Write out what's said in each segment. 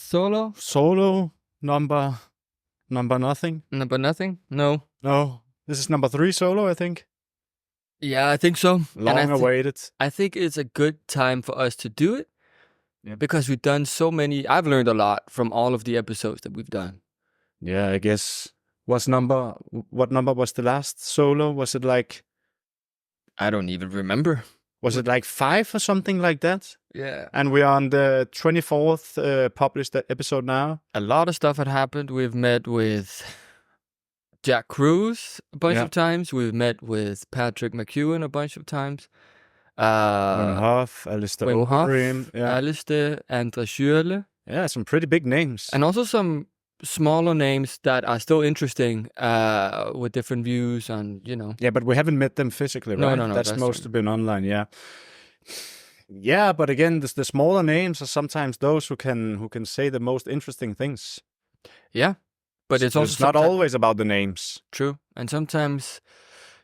Solo? Solo number nothing. Number nothing? No. No, this is number 3 solo, I think. Yeah, I think so. Long awaited. I think it's a good time for us to do it. Yeah. Because we've done so many. I've learned a lot from all of the episodes that we've done. Yeah, I guess. What number was the last solo? Was it like... I don't even remember. Was it like 5 or something like that? Yeah. And we are on the 24th published episode now. A lot of stuff had happened. We've met with Jack Cruz a bunch of times. We've met with Patrick McEwen a bunch of times. Wim Hof, Alistair Overeem. Yeah. Alistair, Andre Schürrle. Yeah, some pretty big names. And also some smaller names that are still interesting with different views on, Yeah, but we haven't met them physically, right? No. That's mostly been online, yeah. Yeah, but again, the smaller names are sometimes those who can say the most interesting things. Yeah, but it's also not always about the names. True, and sometimes,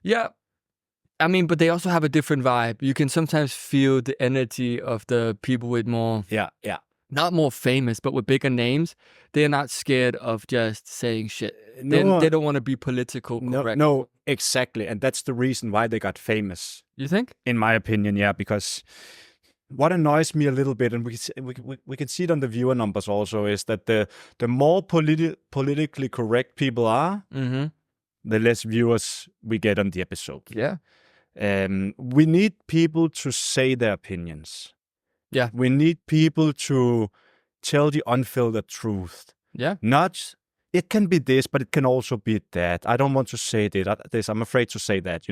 yeah. I mean, but they also have a different vibe. You can sometimes feel the energy of the people with more... Yeah. Not more famous, but with bigger names. They're not scared of just saying shit. They don't want to be political correct. No, exactly. And that's the reason why they got famous. You think? In my opinion, yeah. Because what annoys me a little bit, and we can see it on the viewer numbers also, is that the more politically correct people are, the less viewers we get on the episode. Yeah. We need people to say their opinions. Yeah. We need people to tell the unfiltered truth. Yeah. Not, it can be this, but it can also be that. I don't want to say this. I'm afraid to say that,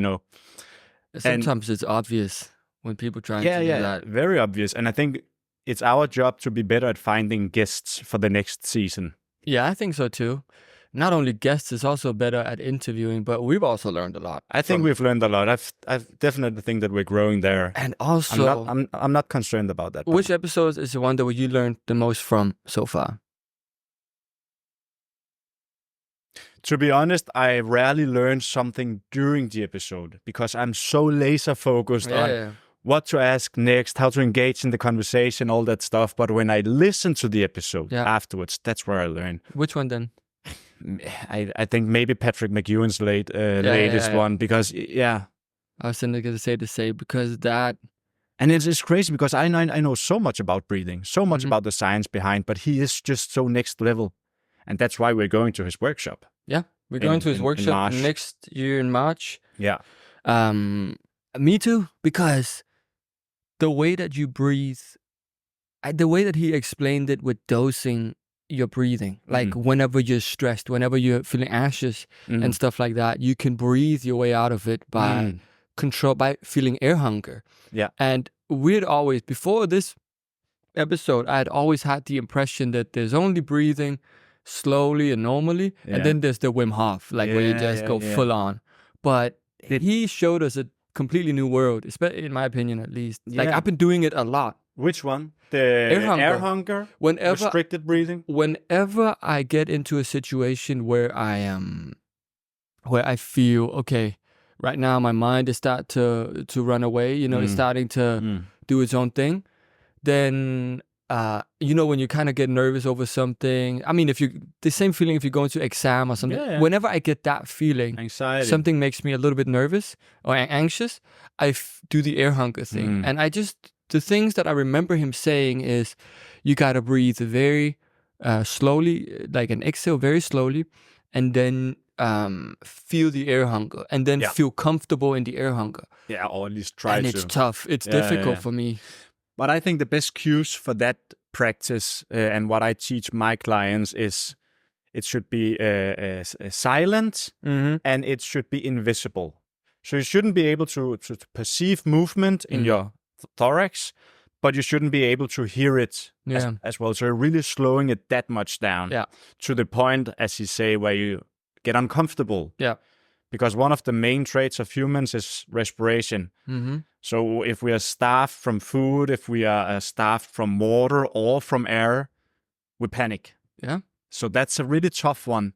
Sometimes it's obvious when people try to do that. Very obvious. And I think it's our job to be better at finding guests for the next season. Yeah, I think so too. Not only guests, is also better at interviewing, but we've also learned a lot. I think we've learned a lot. I definitely think that we're growing there. And also, I'm not concerned about that. Which episode is the one that you learned the most from so far? To be honest, I rarely learn something during the episode because I'm so laser focused on what to ask next, how to engage in the conversation, all that stuff. But when I listen to the episode afterwards, that's where I learn. Which one then? I think maybe Patrick McEwen's latest one, because I was going to say the same, because that... And it's crazy because I know so much about breathing, so much about the science behind, but he is just so next level. And that's why we're going to his workshop. Yeah, we're going to his workshop next year in March. Yeah. Me too, because the way that you breathe, the way that he explained it with dosing your breathing, like whenever you're stressed, whenever you're feeling anxious and stuff like that, you can breathe your way out of it by by feeling air hunger. Yeah. And we'd always, before this episode, I had always had the impression that there's only breathing slowly and normally, and then there's the Wim Hof, like where you just go full on. But he showed us a completely new world, in my opinion, at least. Like, I've been doing it a lot. Which one? The air hunger? Restricted breathing? Whenever I get into a situation where I feel, okay, right now my mind is starting to run away, it's starting to do its own thing, then, when you kind of get nervous over something, I mean, the same feeling if you go into exam or something, whenever I get that feeling, anxiety, something makes me a little bit nervous or anxious, I do the air hunger thing. And the things that I remember him saying is, you got to breathe very slowly, like an exhale very slowly, and then feel the air hunger, and then feel comfortable in the air hunger. Yeah, or at least try to. And it's tough. It's difficult for me. But I think the best cues for that practice and what I teach my clients is it should be silent and it should be invisible. So you shouldn't be able to perceive movement in your thorax, but you shouldn't be able to hear it as well. So you're really slowing it that much down to the point, as you say, where you get uncomfortable. Yeah. Because one of the main traits of humans is respiration. So if we are starved from food, if we are starved from water or from air, we panic. Yeah. So that's a really tough one.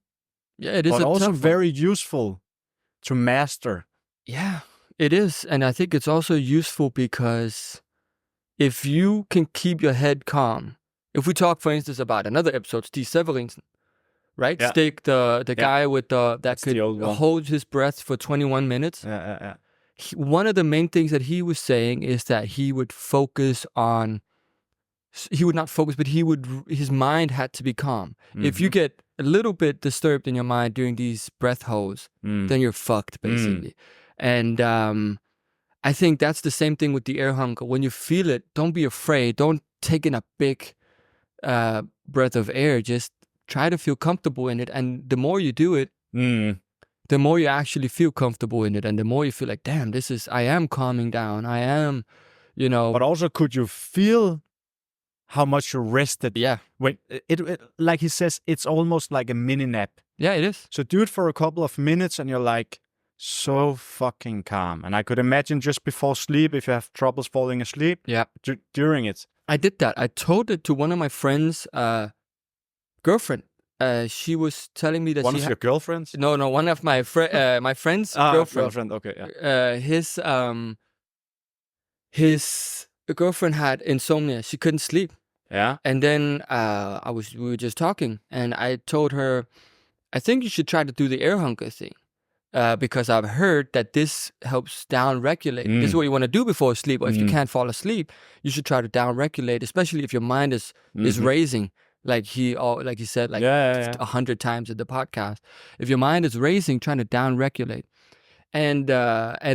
Yeah, it is. But also very useful to master. Yeah, it is. And I think it's also useful because if you can keep your head calm, if we talk, for instance, about another episode, Stig Severinsen, right? Yeah. Stig, the guy with that could hold his breath for 21 minutes. Yeah. One of the main things that he was saying is that he would focus on. He would not focus, but his mind had to be calm. If you get a little bit disturbed in your mind during these breath holds, then you're fucked, basically. And I think that's the same thing with the air hunger. When you feel it, don't be afraid. Don't take in a big breath of air. Just try to feel comfortable in it. And the more you do it, the more you actually feel comfortable in it. And the more you feel like, damn, I am calming down. I am, But also, could you feel how much you rested? Yeah. When it like he says, it's almost like a mini nap. Yeah, it is. So do it for a couple of minutes and you're like so fucking calm. And I could imagine just before sleep, if you have troubles falling asleep, during it. I did that. I told it to one of my friends' girlfriend. She was telling me that one of your girlfriends? No, one of my my friend's girlfriend. Okay, yeah. His girlfriend had insomnia. She couldn't sleep. Yeah. And then we were just talking, and I told her, I think you should try to do the air hunger thing, because I've heard that this helps down-regulate. This is what you want to do before sleep, or if you can't fall asleep, you should try to down-regulate, especially if your mind is racing, like he said, 100 times in the podcast. If your mind is racing, trying to down-regulate. And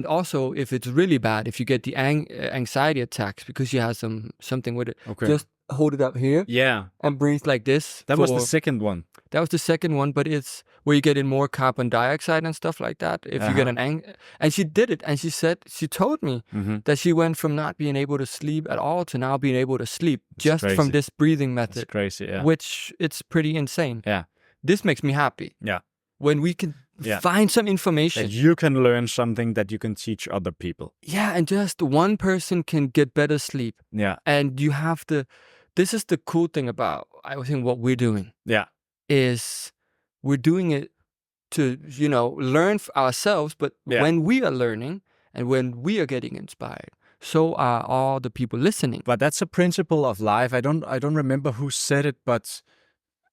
also, if it's really bad, if you get the anxiety attacks because you have something with it, just hold it up here, and breathe like this. That was the second one. That was the second one, but it's where you get in more carbon dioxide and stuff like that. If you get and she did it, and she told me that she went from not being able to sleep at all to now being able to sleep just from this breathing method. That's crazy, yeah. Which it's pretty insane. Yeah, this makes me happy. Yeah, when we can. Find some information. That you can learn something that you can teach other people. Yeah, and just one person can get better sleep. Yeah. And you have to... This is the cool thing about, I think, what we're doing. Yeah. Is we're doing it to, learn for ourselves, but when we are learning and when we are getting inspired, so are all the people listening. But that's a principle of life. I don't remember who said it, but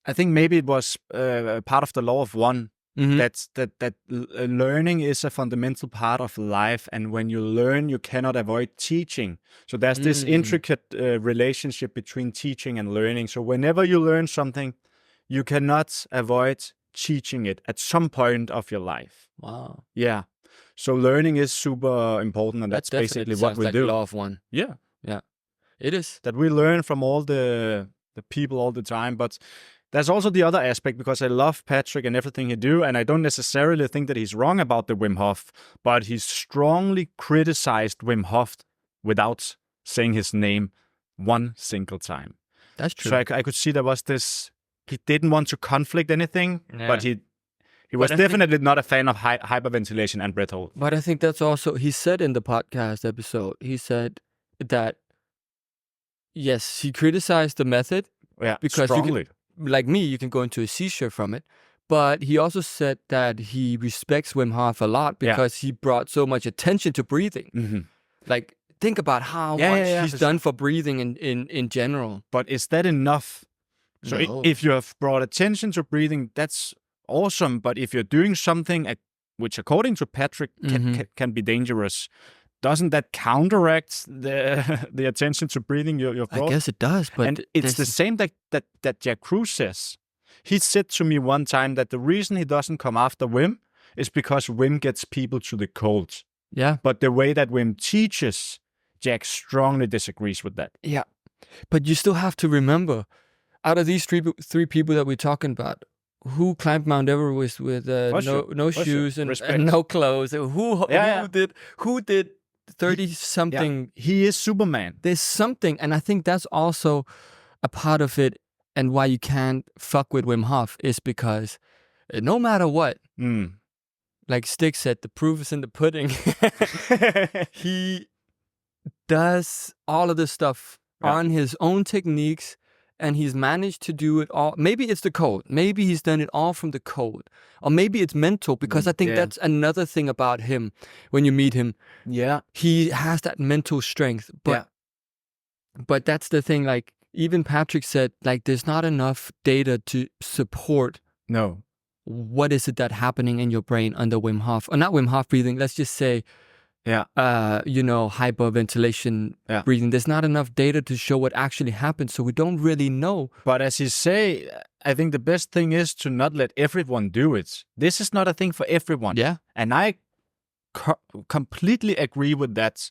I think maybe it was part of the law of one. That learning is a fundamental part of life, and when you learn, you cannot avoid teaching. So there's this intricate relationship between teaching and learning. So whenever you learn something, you cannot avoid teaching it at some point of your life. Wow. Yeah. So learning is super important, and that's basically what we do. Law of one. Yeah. Yeah. It is. That we learn from all the people all the time, but there's also the other aspect, because I love Patrick and everything he do, and I don't necessarily think that he's wrong about the Wim Hof, but he strongly criticized Wim Hof without saying his name one single time. That's true. So I could see there was this, he didn't want to conflict anything, but he was definitely not a fan of hyperventilation and breath hold. But I think that's also, he said in the podcast episode, he said that, yes, he criticized the method. Yeah, because strongly. Like me, you can go into a seizure from it. But he also said that he respects Wim Hof a lot because he brought so much attention to breathing. Like, think about how much he's done for breathing in general. But is that enough? So if you have brought attention to breathing, that's awesome. But if you're doing something which, according to Patrick, can be dangerous, doesn't that counteract the attention to breathing you've brought? I guess it does, but... And it's the same that Jack Cruz says. He said to me one time that the reason he doesn't come after Wim is because Wim gets people to the cold. Yeah. But the way that Wim teaches, Jack strongly disagrees with that. Yeah. But you still have to remember, out of these three people that we're talking about, who climbed Mount Everest with no shoes and no clothes? Who did 30-something. Yeah, he is Superman. There's something, and I think that's also a part of it, and why you can't fuck with Wim Hof is because no matter what, like Stig said, the proof is in the pudding. He does all of this stuff on his own techniques, and he's managed to do it all. Maybe it's the code. Maybe he's done it all from the code. Or maybe it's mental, because I think that's another thing about him when you meet him. Yeah. He has that mental strength. But that's the thing, like, even Patrick said, like, there's not enough data to support what is it that happening in your brain under Wim Hof, or not Wim Hof breathing. Let's just say, hyperventilation breathing. There's not enough data to show what actually happens, so we don't really know. But as you say, I think the best thing is to not let everyone do it. This is not a thing for everyone. Yeah. And I completely agree with that.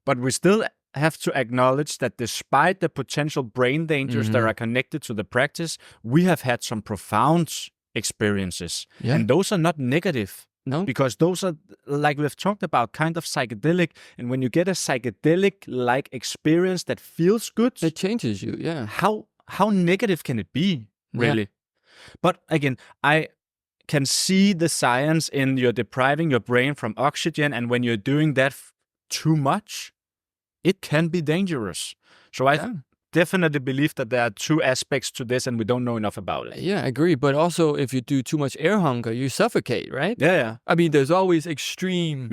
But we still have to acknowledge that despite the potential brain dangers that are connected to the practice, we have had some profound experiences. Yeah. And those are not negative. No. Because those are, like we've talked about, kind of psychedelic. And when you get a psychedelic-like experience that feels good... It changes you, yeah. How negative can it be, really? Yeah. But again, I can see the science in you're depriving your brain from oxygen. And when you're doing that too much, it can be dangerous. So I definitely believe that there are two aspects to this and we don't know enough about it. Yeah, I agree. But also, if you do too much air hunger, you suffocate, right? Yeah. I mean, there's always extreme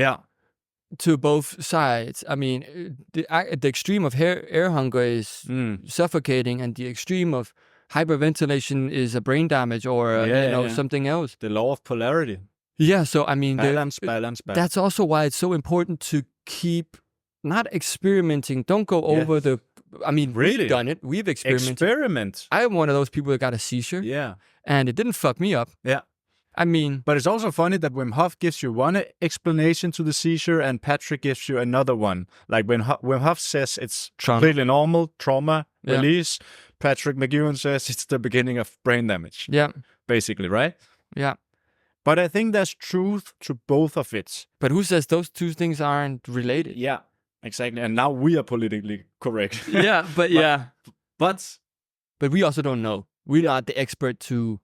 to both sides. I mean, the extreme of air hunger is suffocating, and the extreme of hyperventilation is a brain damage or something else. The law of polarity. Yeah, so I mean... Balance. That's also why it's so important to keep... Not experimenting. Don't go over the... I mean, really? We've done it. We've experimented. Experiment. I'm one of those people that got a seizure. Yeah. And it didn't fuck me up. Yeah. I mean... But it's also funny that Wim Hof gives you one explanation to the seizure and Patrick gives you another one. Like when Wim Hof says it's completely normal, trauma, release. Patrick McEwen says it's the beginning of brain damage. Yeah. Basically, right? Yeah. But I think there's truth to both of it. But who says those two things aren't related? Yeah. Exactly, and now we are politically correct. But we also don't know. We're not the expert to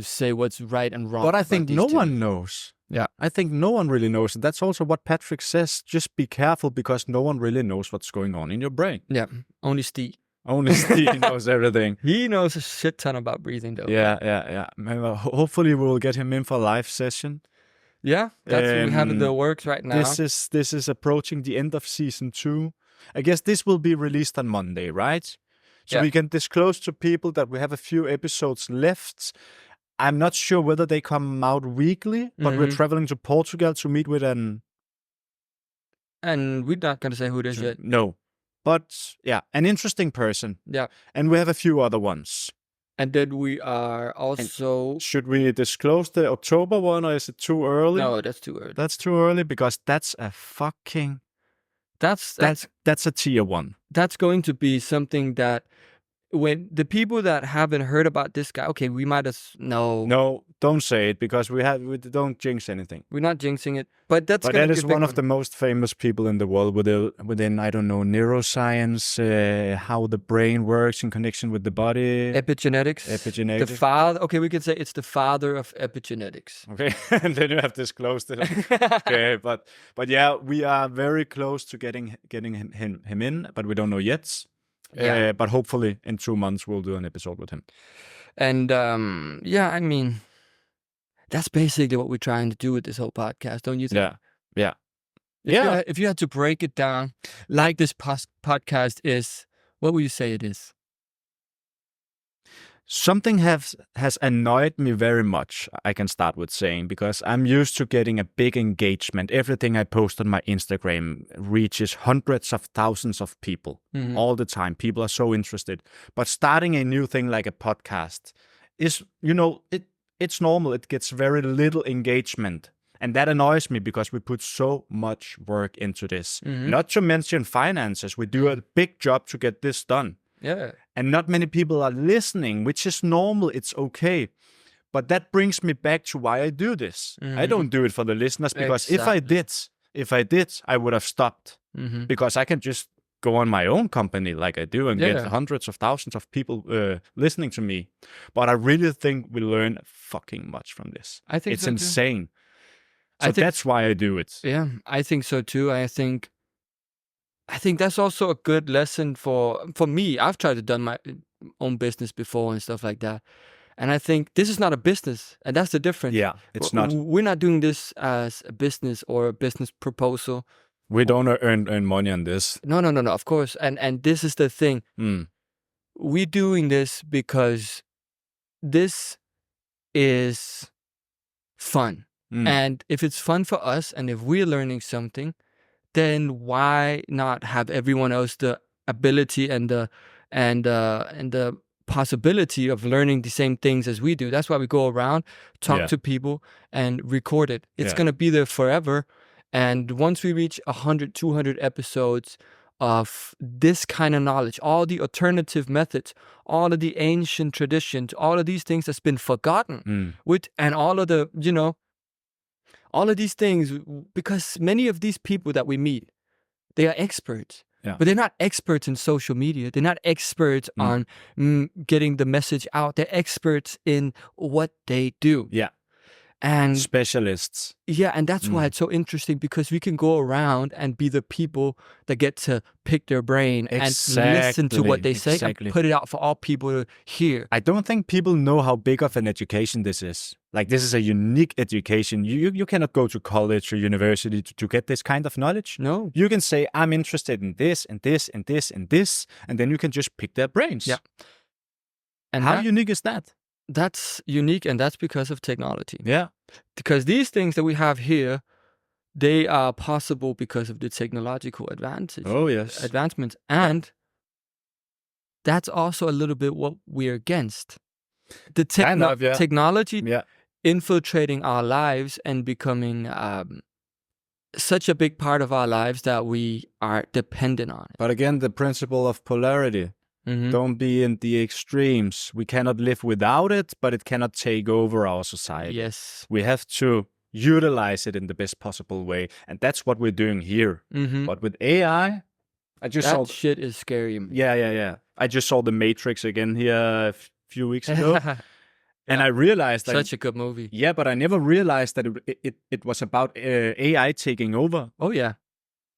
say what's right and wrong. But I think no one knows. Yeah, I think no one really knows. And that's also what Patrick says. Just be careful because no one really knows what's going on in your brain. Yeah, only Steve. Only Steve knows everything. He knows a shit ton about breathing, though. Yeah. Hopefully, we'll get him in for a live session. Yeah, that's what we have in the works right now. This is approaching the end of season 2. I guess this will be released on Monday, right? So we can disclose to people that we have a few episodes left. I'm not sure whether they come out weekly, but we're traveling to Portugal to meet with an... And we're not going to say who it is yet. No. But an interesting person. Yeah. And we have a few other ones. And then we are also... And should we disclose the October one, or is it too early? No, that's too early. That's too early because that's a fucking... That's a tier 1. That's going to be something that when the people that haven't heard about this guy, okay, we might as... No, don't say it because we don't jinx anything. We're not jinxing it. But that is one of the most famous people in the world within, I don't know, neuroscience, how the brain works in connection with the body. Epigenetics. The father. Okay, we could say it's the father of epigenetics. Okay, and then you have disclosed it. Okay, but yeah, we are very close to getting him in, but we don't know yet. Yeah. But hopefully in 2 months we'll do an episode with him. And I mean, that's basically what we're trying to do with this whole podcast, don't you think? Yeah. If you had to break it down, like this podcast is, what would you say it is? Something has annoyed me very much, I can start with saying, because I'm used to getting a big engagement. Everything I post on my Instagram reaches hundreds of thousands of people all the time. People are so interested. But starting a new thing like a podcast is, it's normal. It gets very little engagement. And that annoys me because we put so much work into this. Not to mention finances. We do a big job to get this done. Yeah. And not many people are listening, which is normal. It's okay. But that brings me back to why I do this. I don't do it for the listeners because if I did, I would have stopped. Because I can just go on my own company like I do and get hundreds of thousands of people listening to me. But I really think we learn fucking much from this. I think it's insane. So that's why I do it. Yeah, I think so too. I think that's also a good lesson for me. I've tried to done my own business before and stuff like that. And I think this is not a business. And that's the difference. Yeah, it's not. We're not doing this as a business or a business proposal. We don't earn money on this. No, of course. And this is the thing. We're doing this because this is fun. And if it's fun for us, and if we're learning something, then why not have everyone else the ability and the possibility of learning the same things as we do? That's why we go around, talk to people, and record it. It's gonna be there forever. And once we reach 100, 200 episodes of this kind of knowledge, all the alternative methods, all of the ancient traditions, all of these things that's been forgotten, and all of the, all of these things, because many of these people that we meet, they are experts, but they're not experts in social media. They're not experts on getting the message out. They're experts in what they do. Yeah. And specialists. Yeah, and that's why it's so interesting, because we can go around and be the people that get to pick their brain and listen to what they say and put it out for all people to hear. I don't think people know how big of an education this is. Like, this is a unique education. You cannot go to college or university to get this kind of knowledge. No. You can say, I'm interested in this and this and this and this, and then you can just pick their brains. Yeah. And how unique is that? That's unique, and that's because of technology. Yeah. Because these things that we have here, they are possible because of the technological advantage. Oh, yes. Advancements. And that's also a little bit what we're against. The technology infiltrating our lives and becoming such a big part of our lives that we are dependent on it. But again, the principle of polarity. Don't be in the extremes. We cannot live without it, but it cannot take over our society. Yes. We have to utilize it in the best possible way. And that's what we're doing here. But with AI, that shit is scary. Yeah. I just saw The Matrix again here a few weeks ago. And I realized that... Such a good movie. Yeah, but I never realized that it was about AI taking over. Oh, yeah.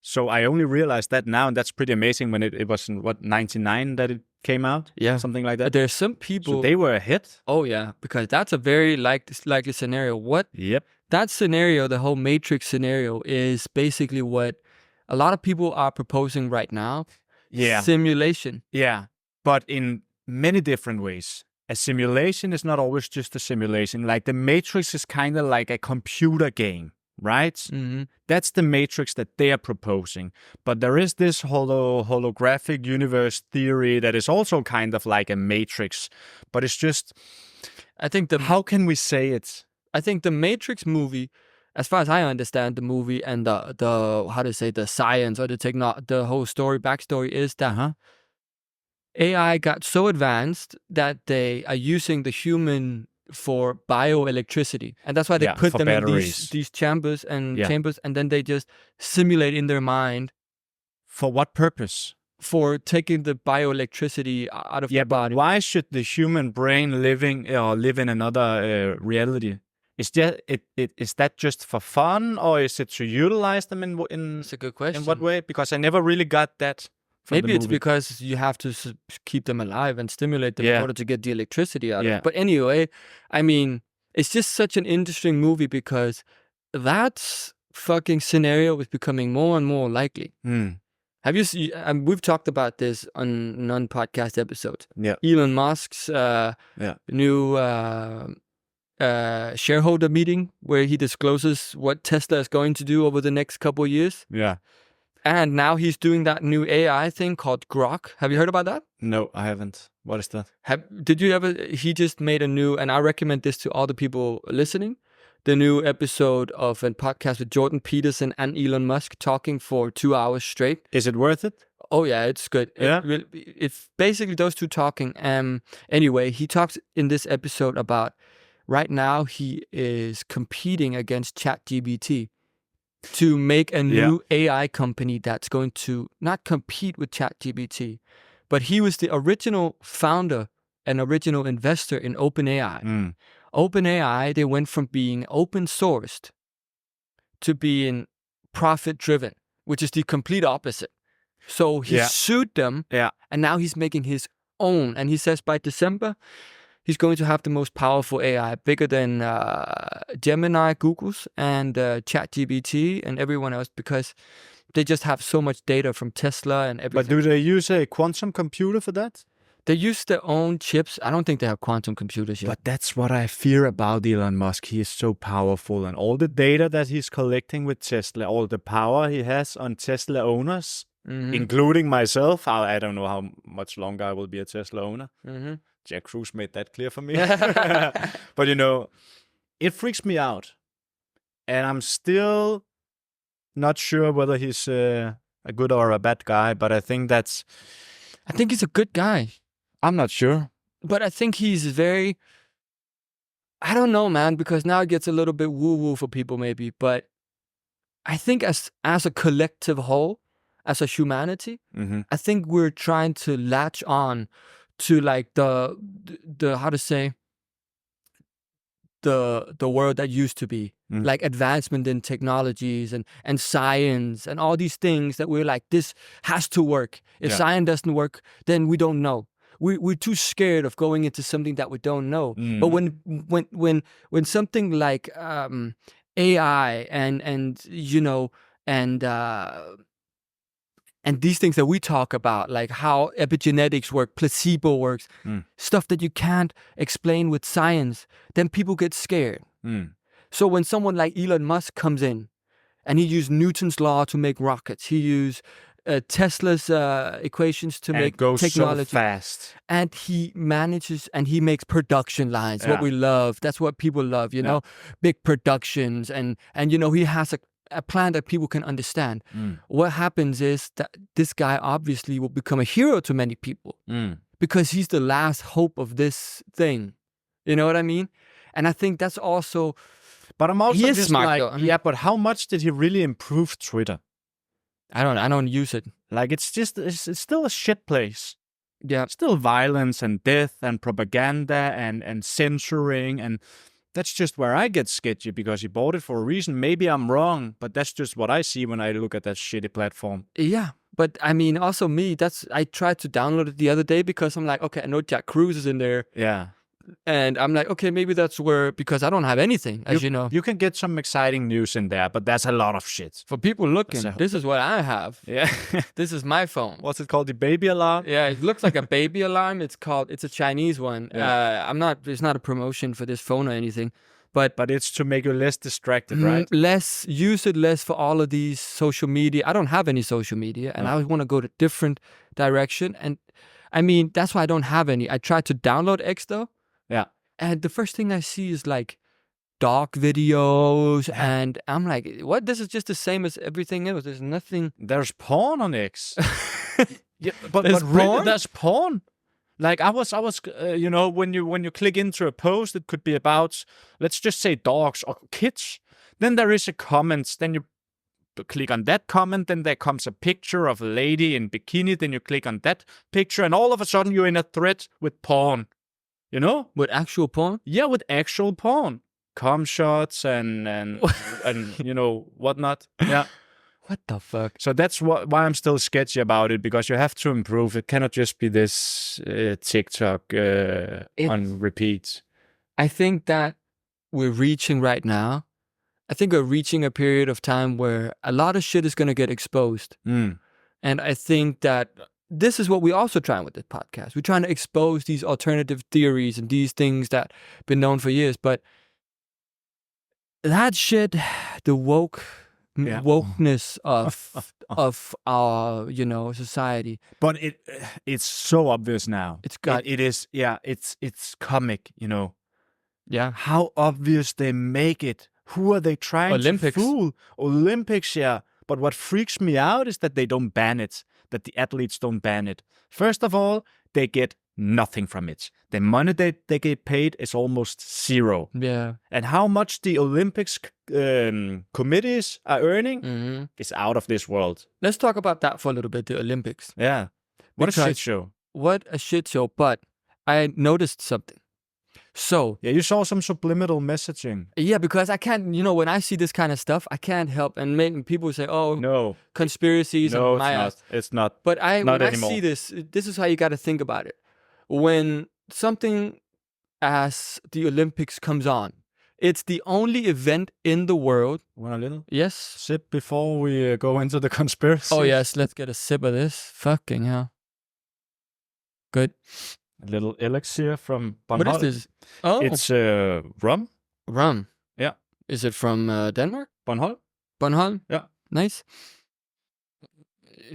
So I only realized that now, and that's pretty amazing when it was in, 99 that it came out? Yeah. Something like that. There's some people... So they were ahead? Oh, yeah, because that's a very likely scenario. Yep. That scenario, the whole Matrix scenario, is basically what a lot of people are proposing right now. Yeah. Simulation. Yeah, but in many different ways. A simulation is not always just a simulation. Like, the Matrix is kind of like a computer game. Right? That's the Matrix that they are proposing. But there is this holographic universe theory that is also kind of like a Matrix. But it's just... I think how can we say it? I think the Matrix movie, as far as I understand the movie and the science or the whole backstory is that AI got so advanced that they are using the human for bioelectricity, and that's why they put them batteries. In these chambers, and then they just simulate in their mind. For what purpose? For taking the bioelectricity out of the body. But why should the human brain live in another reality? Is that just for fun, or is it to utilize them in? That's a good question. In what way? Because I never really got that. Maybe it's because you have to keep them alive and stimulate them in order to get the electricity out of it. But anyway, I mean, it's just such an interesting movie because that fucking scenario is becoming more and more likely. Have you seen, we've talked about this on non-podcast episodes. Yeah. Elon Musk's new shareholder meeting where he discloses what Tesla is going to do over the next couple of years. Yeah. And now he's doing that new AI thing called Grok. Have you heard about that? No, I haven't. What is that? Did you ever? He just made a new, and I recommend this to all the people listening, the new episode of a podcast with Jordan Peterson and Elon Musk talking for 2 hours straight. Is it worth it? Oh, yeah, it's good. Yeah? It's basically those two talking. Anyway, he talks in this episode about right now he is competing against ChatGPT to make a new AI company that's going to not compete with ChatGPT, but he was the original founder and original investor in OpenAI. OpenAI, they went from being open sourced to being profit driven, which is the complete opposite. So he sued them, and now he's making his own. And he says by December, he's going to have the most powerful AI, bigger than Gemini, Google's, and ChatGPT, and everyone else, because They just have so much data from Tesla and everything. But do they use a quantum computer for that? They use their own chips. I don't think they have quantum computers yet. But that's what I fear about Elon Musk. He is so powerful, and all the data that he's collecting with Tesla, all the power he has on Tesla owners, including myself. I don't know how much longer I will be a Tesla owner. Jack Cruz made that clear for me. But it freaks me out. And I'm still not sure whether he's a good or a bad guy, but I think he's a good guy. I'm not sure. But I think he's very... I don't know, man, because now it gets a little bit woo-woo for people maybe, but I think as a collective whole, as a humanity, I think we're trying to latch on to like the how to say, the world that used to be. Like advancement in technologies and science and all these things that we're like, this has to work. If science doesn't work, then we don't know. We're too scared of going into something that we don't know. But when something like AI and these things that we talk about, like how epigenetics work, placebo works, stuff that you can't explain with science, then people get scared. So when someone like Elon Musk comes in and he used Newton's law to make rockets, he used Tesla's equations to make technology. So fast. And he manages and he makes production lines, what we love. That's what people love, big productions. And he has a plan that people can understand. What happens is that this guy obviously will become a hero to many people because he's the last hope of this thing. You know what I mean? And I think that's also... But I'm also just smart, like, but how much did he really improve Twitter? I don't use it. Like, it's still a shit place. Yeah. Still violence and death and propaganda and censoring, and that's just where I get sketchy because he bought it for a reason. Maybe I'm wrong, but that's just what I see when I look at that shitty platform. Yeah. But I mean, also me, I tried to download it the other day because I'm like, okay, I know Jack Cruz is in there. Yeah. And I'm like, okay, maybe that's where, because I don't have anything, as you know. You can get some exciting news in there, but that's a lot of shit. For people looking, this is what I have. Yeah. This is my phone. What's it called? The baby alarm? Yeah, it looks like a baby alarm. It's a Chinese one. Yeah. It's not a promotion for this phone or anything. But it's to make you less distracted, right? Use it less for all of these social media. I don't have any social media, and I want to go to different direction. And I mean, that's why I don't have any. I tried to download X though. Yeah. And the first thing I see is like dog videos, and I'm like, what? This is just the same as everything else. There's nothing. There's porn on X. but porn? Really, there's porn. Like I was, when you click into a post, it could be about, let's just say dogs or kids. Then there is a comment. Then you click on that comment. Then there comes a picture of a lady in bikini. Then you click on that picture, and all of a sudden you're in a thread with porn. With actual porn? Yeah, with actual porn. Com shots and whatnot. Yeah. What the fuck? So that's why I'm still sketchy about it, because you have to improve. It cannot just be this TikTok on repeat. I think that we're reaching right now. I think we're reaching a period of time where a lot of shit is going to get exposed. And I think that this is what we're also trying with this podcast. We're trying to expose these alternative theories and these things that have been known for years. But that shit, the wokeness of our society. But it's so obvious now. It's comic, Yeah. How obvious they make it. Who are they trying to fool? Olympics, yeah. But what freaks me out is that they don't ban it. That the athletes don't ban it. First of all, they get nothing from it. The money they get paid is almost zero. Yeah. And how much the Olympics committees are earning is out of this world. Let's talk about that for a little bit, the Olympics. Yeah. What a shit show. What a shit show. But I noticed something. So yeah, you saw some subliminal messaging. Yeah, because I can't, when I see this kind of stuff, I can't help and make people say, "Oh, no, conspiracies." No, and my ass. It's not. But when I see this is how you got to think about it. When something as the Olympics comes on It's the only event in the world. Want a little Yes. sip before we go into the conspiracy? Oh yes, let's get a sip of this. Fucking hell. Good. A little elixir from Bornholm. What is this? Oh, It's rum. rum. Yeah. Is it from Denmark? Bornholm. Bornholm? Yeah. Nice.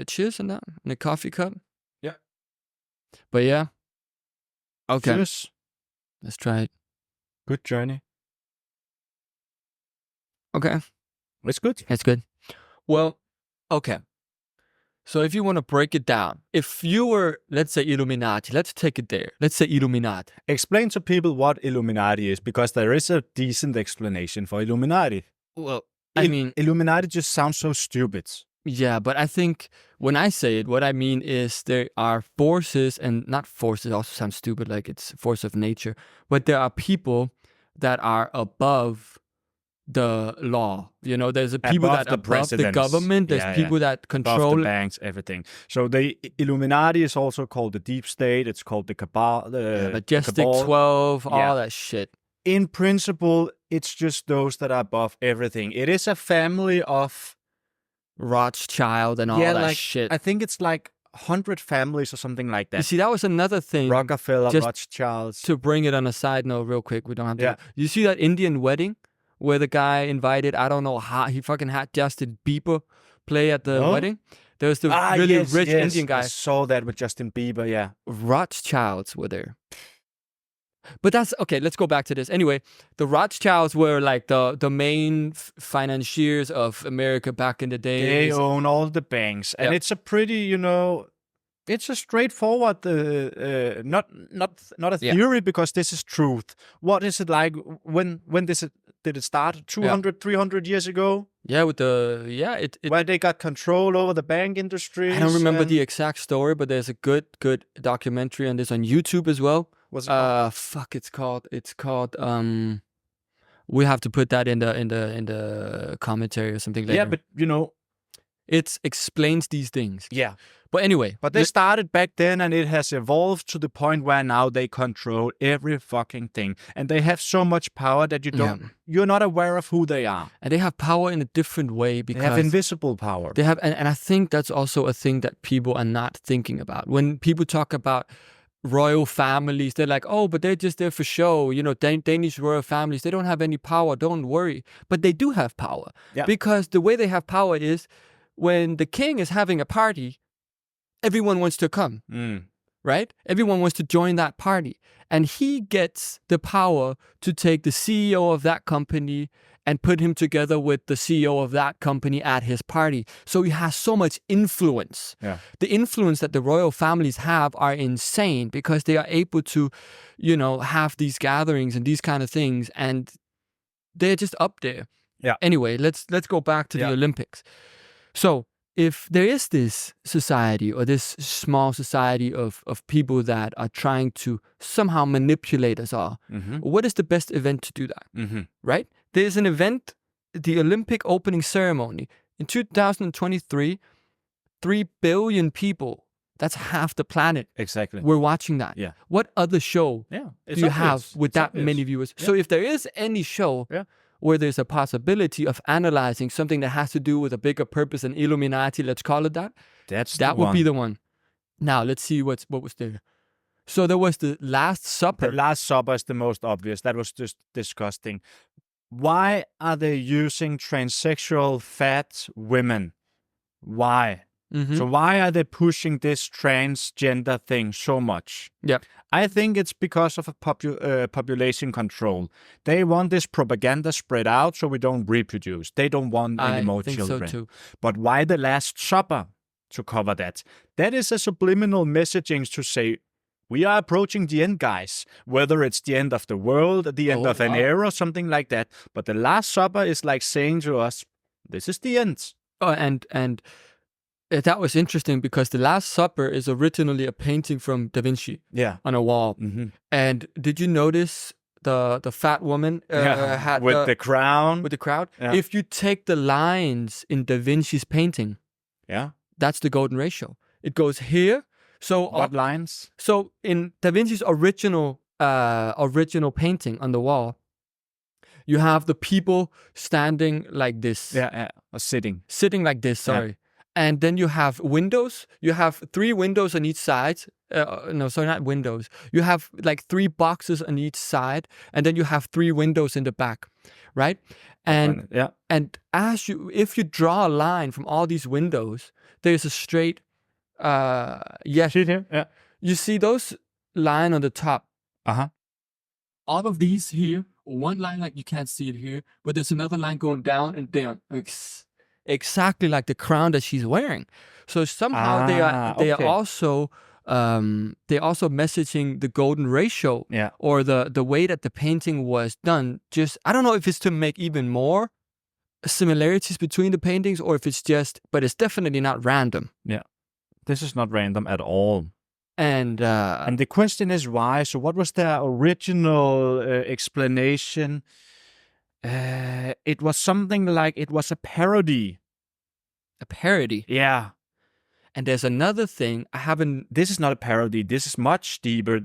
Cheers on that. In a coffee cup. Yeah. But yeah. Okay. Cheers. Let's try it. Good journey. Okay. It's good. It's good. Well, okay. So if you want to break it down, if you were, let's say Illuminati, let's take it there. Let's say Illuminati. Explain to people what Illuminati is, because there is a decent explanation for Illuminati. Well, I mean, Illuminati just sounds so stupid. yeah, but I think when I say it, what I mean is there are forces, and not forces also sounds stupid, like it's force of nature, but there are people that are above the law. You know, there's people Above that the above the presidents. government. There's people that Above control the banks, everything. So the Illuminati is also called the deep state. It's called the cabal. Majestic cabal. 12, all that shit. In principle, it's just those that are above everything. It is a family of Rothschild and all that shit. I think it's like 100 families or something like that. You see, that was another thing. Rockefeller, just Rothschilds. To bring it on a side note real quick, we don't have to. Yeah. You see that Indian wedding where the guy invited, I don't know how, he fucking had Justin Bieber play at the wedding? There was the really rich Indian guy. I saw that with Justin Bieber, yeah. Rothschilds were there. But that's, okay, let's go back to this. Anyway, the Rothschilds were like the main financiers of America back in the day. They own all the banks. And it's a pretty, it's a straightforward, not a theory, because this is truth. What is it like? When did it start? 200, 300 years ago? Yeah, with the, where they got control over the bank industry. I don't remember the exact story, but there's a good documentary on this on YouTube as well. What's it called? It's called, we have to put that in the commentary or something later. Yeah, but it explains these things. Yeah. But anyway. But they started back then, and it has evolved to the point where now they control every fucking thing. And they have so much power that you're not aware of who they are. And they have power in a different way because they have invisible power. They have, and I think that's also a thing that people are not thinking about. When people talk about royal families, they're like, oh, but they're just there for show. Danish royal families, they don't have any power. Don't worry. But they do have power. Yeah. Because the way they have power is when the king is having a party, everyone wants to come, right? Everyone wants to join that party. And he gets the power to take the CEO of that company and put him together with the CEO of that company at his party. So he has so much influence. Yeah. The influence that the royal families have are insane because they are able to, have these gatherings and these kind of things. And they're just up there. Yeah. Anyway, let's go back to the Olympics. So if there is this society or this small society of people that are trying to somehow manipulate us all, what is the best event to do that? Right? There's an event, the Olympic opening ceremony. In 2023, 3 billion people, that's half the planet. Exactly. We're watching that. Yeah. What other show do you have with that many viewers? Yeah. So if there is any show where there's a possibility of analyzing something that has to do with a bigger purpose than Illuminati, let's call it that. That would be the one. Now, let's see what was there. So there was the Last Supper. The Last Supper is the most obvious. That was just disgusting. Why are they using transsexual fat women? Why? So why are they pushing this transgender thing so much? Yeah, I think it's because of a population control. They want this propaganda spread out so we don't reproduce. They don't want any more children. So too. But why the Last Supper to cover that? That is a subliminal messaging to say, we are approaching the end, guys. Whether it's the end of the world, the end of an era, something like that. But the Last Supper is like saying to us, this is the end. Oh, and that was interesting because the Last Supper is originally a painting from Da Vinci on a wall. And did you notice the fat woman had with the crown? With the crown? Yeah. If you take the lines in Da Vinci's painting, that's the golden ratio. It goes here. So what lines? So in Da Vinci's original painting on the wall, You have the people standing like this. Yeah, or sitting. Sitting like this, sorry. Yeah. And then you have windows. You have 3 windows on each side. No, sorry, not windows. You have like 3 boxes on each side, and then you have 3 windows in the back, right? And and if you draw a line from all these windows, there's a straight. Yes. See it here? Yeah. You see those line on the top. All of these here, one line like you can't see it here, but there's another line going down and down. Exactly like the crown that she's wearing. So somehow they are also messaging the golden ratio, or the way that the painting was done. Just I don't know if it's to make even more similarities between the paintings, or if it's just, but it's definitely not random. Yeah, this is not random at all. And the question is why. So what was their original explanation? It was something like it was a parody. A parody? Yeah. And there's another thing I haven't... This is not a parody. This is much deeper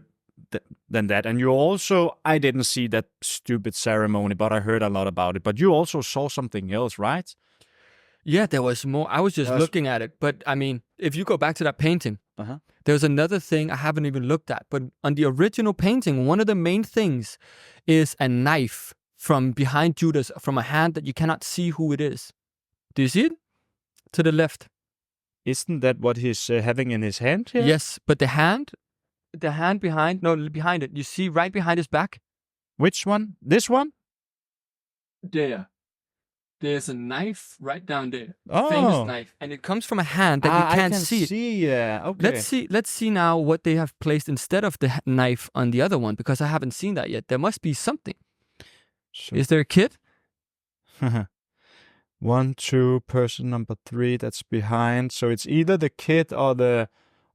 than that. And you also... I didn't see that stupid ceremony, but I heard a lot about it. But you also saw something else, right? Yeah, there was more. I was just looking at it. But, I mean, if you go back to that painting, there's another thing I haven't even looked at. But on the original painting, one of the main things is a knife from behind Judas, from a hand that you cannot see who it is. Do you see it? To the left. Isn't that what he's having in his hand here? Yes, but the hand behind it. You see right behind his back? Which one? This one? There. There's a knife right down there. Oh. Famous knife. And it comes from a hand that you can't see. Okay. Let's see now what they have placed instead of the knife on the other one, because I haven't seen that yet. There must be something. So. Is there a kid? 1, 2, person number 3 that's behind. So it's either the kid or the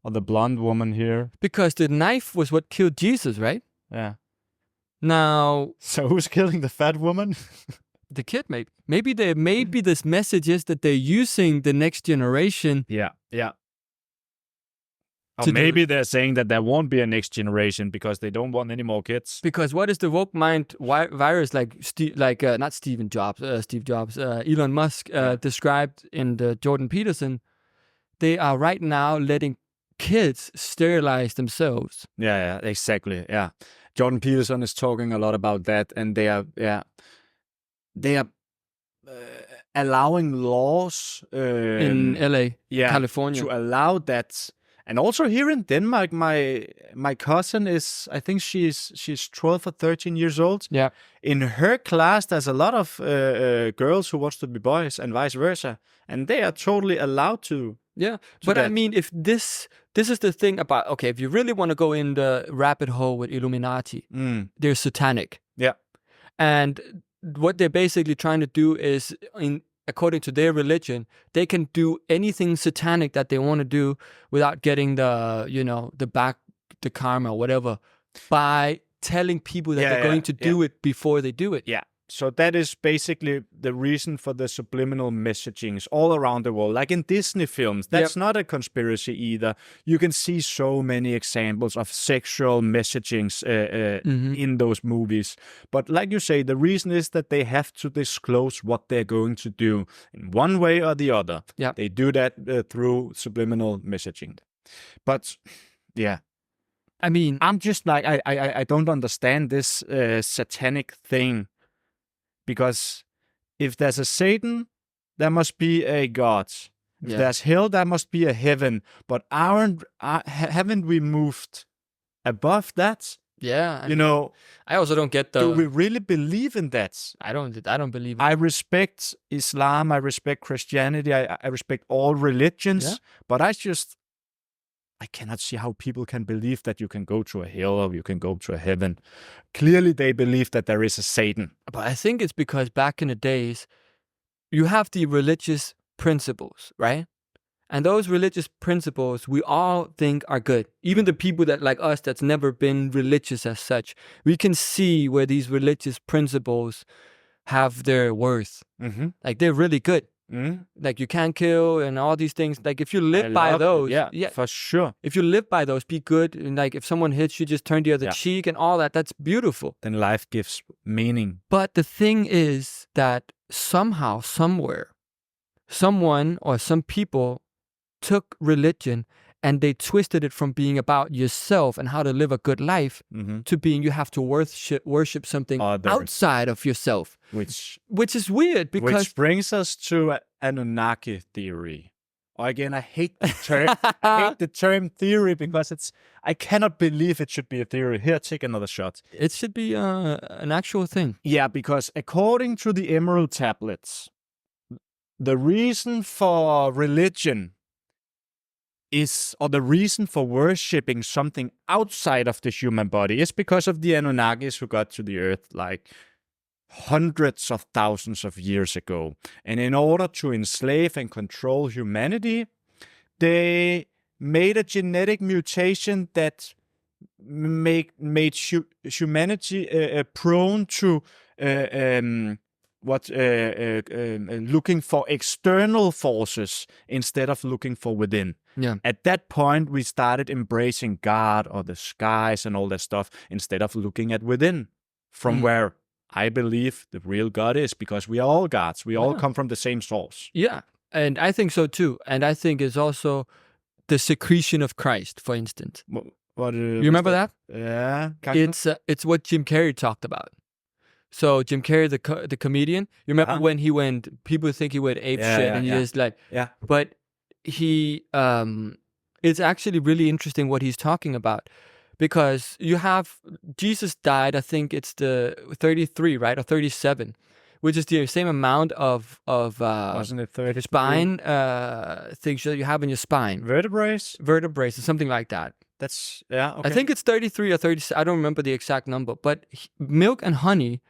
blonde woman here. Because the knife was what killed Jesus, right? Yeah. Now. So who's killing the fat woman? The kid, maybe. Maybe this message is that they're using the next generation. Yeah. Or maybe they're saying that there won't be a next generation because they don't want any more kids. Because what is the woke mind virus like not Steve Jobs, Elon Musk described in the Jordan Peterson? They are right now letting kids sterilize themselves. Yeah, exactly. Yeah, Jordan Peterson is talking a lot about that, and they are allowing laws in LA, California, to allow that. And also here in Denmark, my cousin is, I think she's 12 or 13 years old. Yeah. In her class, there's a lot of girls who wants to be boys and vice versa, and they are totally allowed to. Yeah, but I mean, if this is the thing about, okay, if you really want to go in the rabbit hole with Illuminati, they're satanic. Yeah. And what they're basically trying to do is, according to their religion, they can do anything satanic that they want to do without getting the karma or whatever, by telling people that they're going to do it before they do it. Yeah. So that is basically the reason for the subliminal messagings all around the world. Like in Disney films, that's not a conspiracy either. You can see so many examples of sexual messagings in those movies. But like you say, the reason is that they have to disclose what they're going to do in one way or the other. Yeah. They do that through subliminal messaging. But yeah. I mean, I'm just like, I don't understand this satanic thing. Because if there's a Satan, there must be a God. If there's hell, there must be a heaven. But haven't we moved above that? Yeah. I also don't get do we really believe in that? I don't believe it. I respect Islam. I respect Christianity. I respect all religions. But I cannot see how people can believe that you can go to a hell or you can go to a heaven. Clearly, they believe that there is a Satan. But I think it's because back in the days, you have the religious principles, right? And those religious principles we all think are good. Even the people that, like us, that's never been religious as such, we can see where these religious principles have their worth. Mm-hmm. Like, they're really good. Like you can't kill and all these things. Like if you live by those, for sure. If you live by those, be good. And like if someone hits you, just turn the other cheek and all that. That's beautiful. Then life gives meaning. But the thing is that somehow, somewhere, someone or some people took religion and they twisted it from being about yourself and how to live a good life to being you have to worship something outside of yourself, which is weird because which brings us to Anunnaki theory. Or again, I hate the term theory because I cannot believe it should be a theory. Here, take another shot. It should be an actual thing. Yeah, because according to the Emerald Tablets, the reason for religion or the reason for worshipping something outside of the human body is because of the Anunnakis who got to the earth like hundreds of thousands of years ago. And in order to enslave and control humanity, they made a genetic mutation that made humanity prone to looking for external forces instead of looking for within. Yeah. At that point, we started embracing God or the skies and all that stuff instead of looking at within, from where I believe the real God is, because we are all gods. We all come from the same source. Yeah, and I think so too. And I think it's also the secretion of Christ, for instance. What you remember that? Yeah. It's what Jim Carrey talked about. So Jim Carrey, the comedian, you remember when he went, people think he went ape shit and he just like, but he, it's actually really interesting what he's talking about, because you have, Jesus died, I think it's the 33, right? Or 37, which is the same amount of wasn't it 33? Spine things that you have in your spine. Vertebrae, or something like that. That's, okay. I think it's 33 or 30, I don't remember the exact number, but milk and honey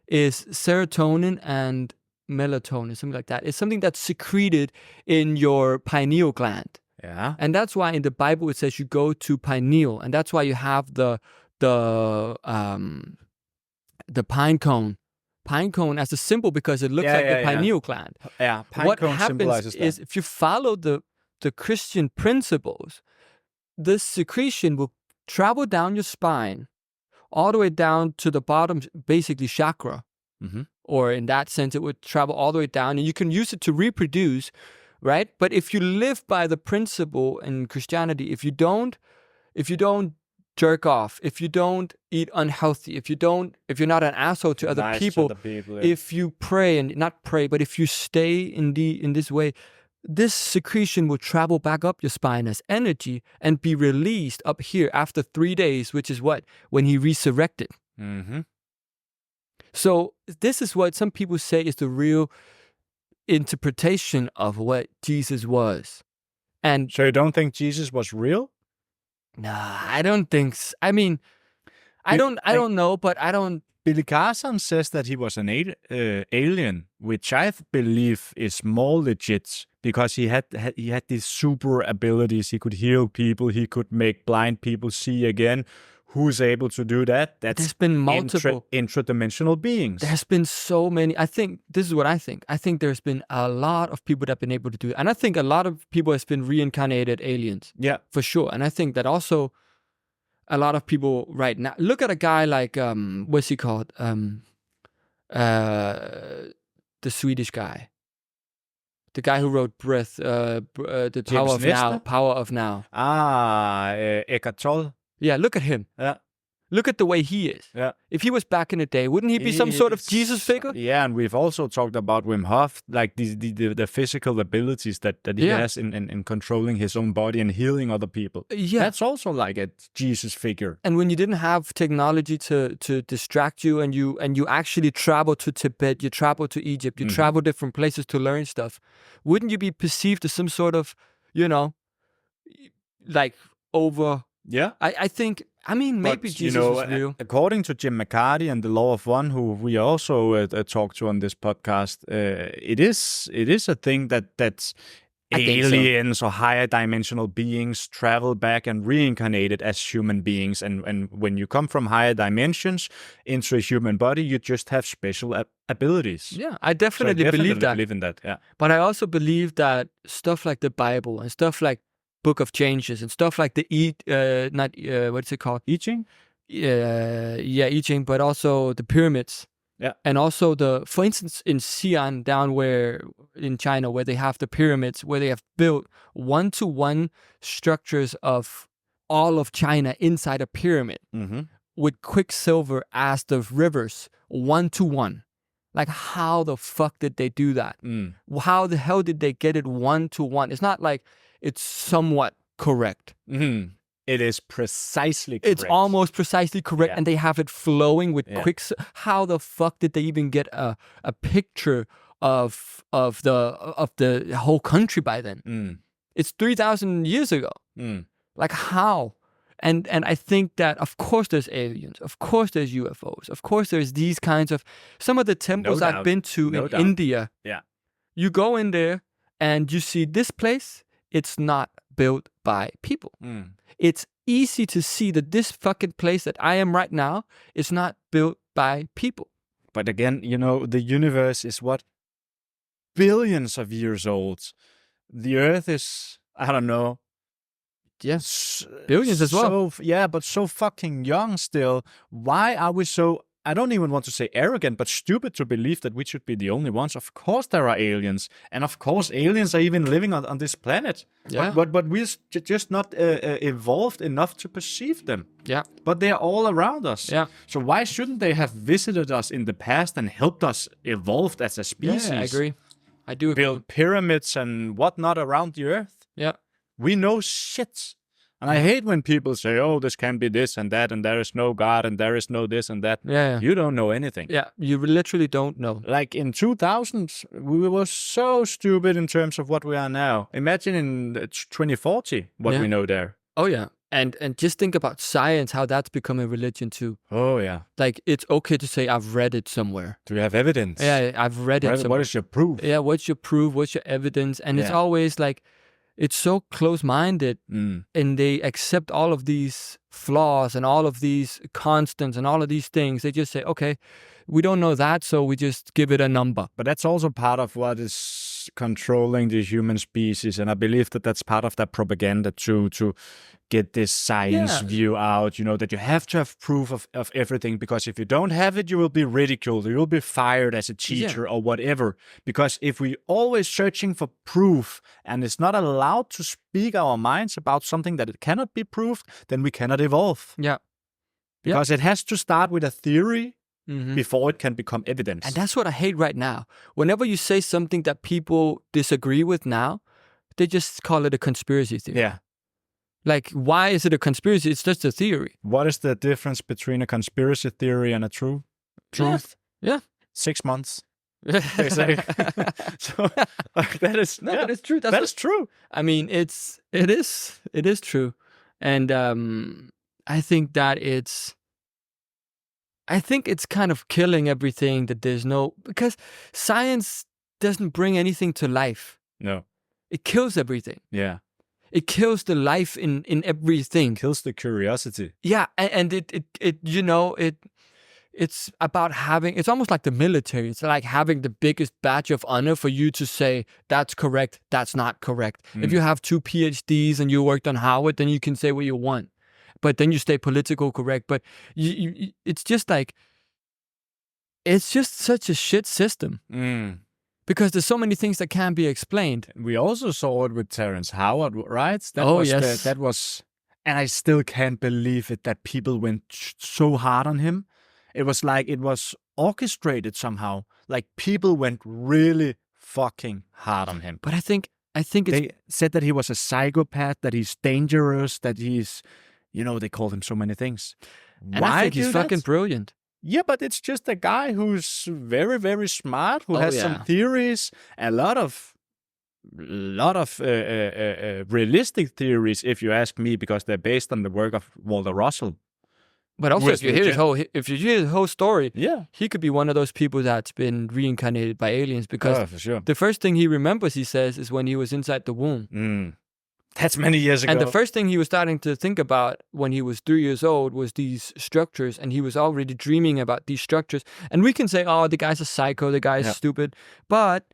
is serotonin and melatonin, something like that. It's something that's secreted in your pineal gland. Yeah. And that's why in the Bible it says you go to pineal, and that's why you have the pine cone. Pine cone as a symbol because it looks like the pineal gland. Yeah, pine what cone happens symbolizes that. is if you follow the Christian principles, this secretion will travel down your spine all the way down to the bottom, basically chakra. Or in that sense, it would travel all the way down, and you can use it to reproduce, right? But if you live by the principle in Christianity, if you don't jerk off, if you don't eat unhealthy, if you're not an asshole to other people, if you pray and not pray, but if you stay in this way, this secretion will travel back up your spine as energy and be released up here after 3 days, which is when he resurrected. So this is what some people say is the real interpretation of what Jesus was. And so you don't think Jesus was real? Nah, I don't think so. I mean, I don't know, but I don't. Billy Carson says that he was an alien, which I believe is more legit because he had these super abilities. He could heal people. He could make blind people see again. Who's able to do that? There's been multiple interdimensional beings. There's been so many. I think this is what I think. I think there's been a lot of people that have been able to do it. And I think a lot of people has been reincarnated aliens. Yeah. For sure. And I think that also a lot of people right now, look at a guy like, what's he called? The Swedish guy. The guy who wrote Breath, the Power of Now. Eckhart Tolle. Yeah, look at him. Yeah. Look at the way he is. Yeah. If he was back in the day, wouldn't he be some sort of Jesus figure? Yeah, and we've also talked about Wim Hof, like the physical abilities that he has in controlling his own body and healing other people. Yeah. That's also like a Jesus figure. And when you didn't have technology to distract you, and you actually travel to Tibet, you travel to Egypt, you travel different places to learn stuff, wouldn't you be perceived as some sort of, like over... Yeah, I think. I mean, maybe Jesus was real. According to Jim McCarty and the Law of One, who we also talked to on this podcast, it is a thing that aliens or higher dimensional beings travel back and reincarnated as human beings. And when you come from higher dimensions into a human body, you just have special abilities. Yeah, I definitely believe that. Believe in that, yeah. But I also believe that stuff like the Bible and stuff like Book of Changes and stuff like the what's it called? I Ching? Yeah, I Ching, but also the pyramids. Yeah. And also for instance, in Xi'an, down where in China, where they have the pyramids, where they have built 1-to-1 structures of all of China inside a pyramid with quicksilver as the rivers, 1-to-1. Like, how the fuck did they do that? How the hell did they get it 1-to-1? It's not like it's somewhat correct. It is precisely correct. It's almost precisely correct, and they have it flowing with How the fuck did they even get a picture of the whole country by then? It's 3,000 years ago. Like, how? And I think that, of course, there's aliens. Of course, there's UFOs. Of course, there's these kinds of... Some of the temples I've been to in India. Yeah. You go in there and you see this place. It's not built by people. It's easy to see that this fucking place that I am right now is not built by people. But again, the universe is what? Billions of years old. The Earth is, I don't know. Yes, billions as well. But so fucking young still. Why are we so, I don't even want to say arrogant, but stupid to believe that we should be the only ones? Of course there are aliens. And of course aliens are even living on this planet. Yeah. But we're just not evolved enough to perceive them. Yeah. But they're all around us. Yeah. So why shouldn't they have visited us in the past and helped us evolve as a species? Yeah, I agree. I do agree. Build pyramids and whatnot around the Earth. Yeah. We know shit. And I hate when people say, oh, this can be this and that, and there is no God, and there is no this and that. Yeah. You don't know anything. Yeah, you literally don't know. Like in 2000, we were so stupid in terms of what we are now. Imagine in 2040 what we know there. Oh, yeah. And just think about science, how that's become a religion too. Oh, yeah. Like, it's okay to say, I've read it somewhere. Do you have evidence? Yeah, I've read it somewhere. What is your proof? Yeah, what's your proof? What's your evidence? And it's always like, it's so close-minded, and they accept all of these flaws and all of these constants and all of these things. They just say, okay, we don't know that, so we just give it a number. But that's also part of what is controlling the human species, and I believe that that's part of that propaganda to get this science view out, that you have to have proof of everything, because if you don't have it, you will be ridiculed, you will be fired as a teacher or whatever. Because if we always searching for proof and it's not allowed to speak our minds about something that it cannot be proved, then we cannot evolve. Yeah. Because it has to start with a theory before it can become evidence. And that's what I hate right now. Whenever you say something that people disagree with now, they just call it a conspiracy theory. Yeah. Like, why is it a conspiracy? It's just a theory. What is the difference between a conspiracy theory and a truth? Yeah. 6 months. They say. So that is but it's true. That is true. I mean, it is true, and I think that it's kind of killing everything that there's no, because science doesn't bring anything to life. No, it kills everything. Yeah. It kills the life in everything. Kills the curiosity. Yeah, and it's about having, it's almost like the military. It's like having the biggest badge of honor for you to say, that's correct, that's not correct. If you have 2 PhDs and you worked on Harvard, then you can say what you want. But then you stay political correct. But it's just like, it's just such a shit system. Because there's so many things that can't be explained. We also saw it with Terrence Howard, right? Yes. That was, and I still can't believe it that people went so hard on him. It was like it was orchestrated somehow. Like people went really fucking hard on him. But I think it's... They said that he was a psychopath, that he's dangerous, that he's, they called him so many things. And I think he's fucking brilliant. Yeah, but it's just a guy who's very, very smart, who has some theories, a lot of realistic theories, if you ask me, because they're based on the work of Walter Russel. But also, if you hear his whole story, yeah, he could be one of those people that's been reincarnated by aliens, because for sure. the first thing he remembers, he says, is when he was inside the womb. That's many years ago. And the first thing he was starting to think about when he was 3 years old was these structures, and he was already dreaming about these structures. And we can say, oh, the guy's a psycho, the guy's stupid. But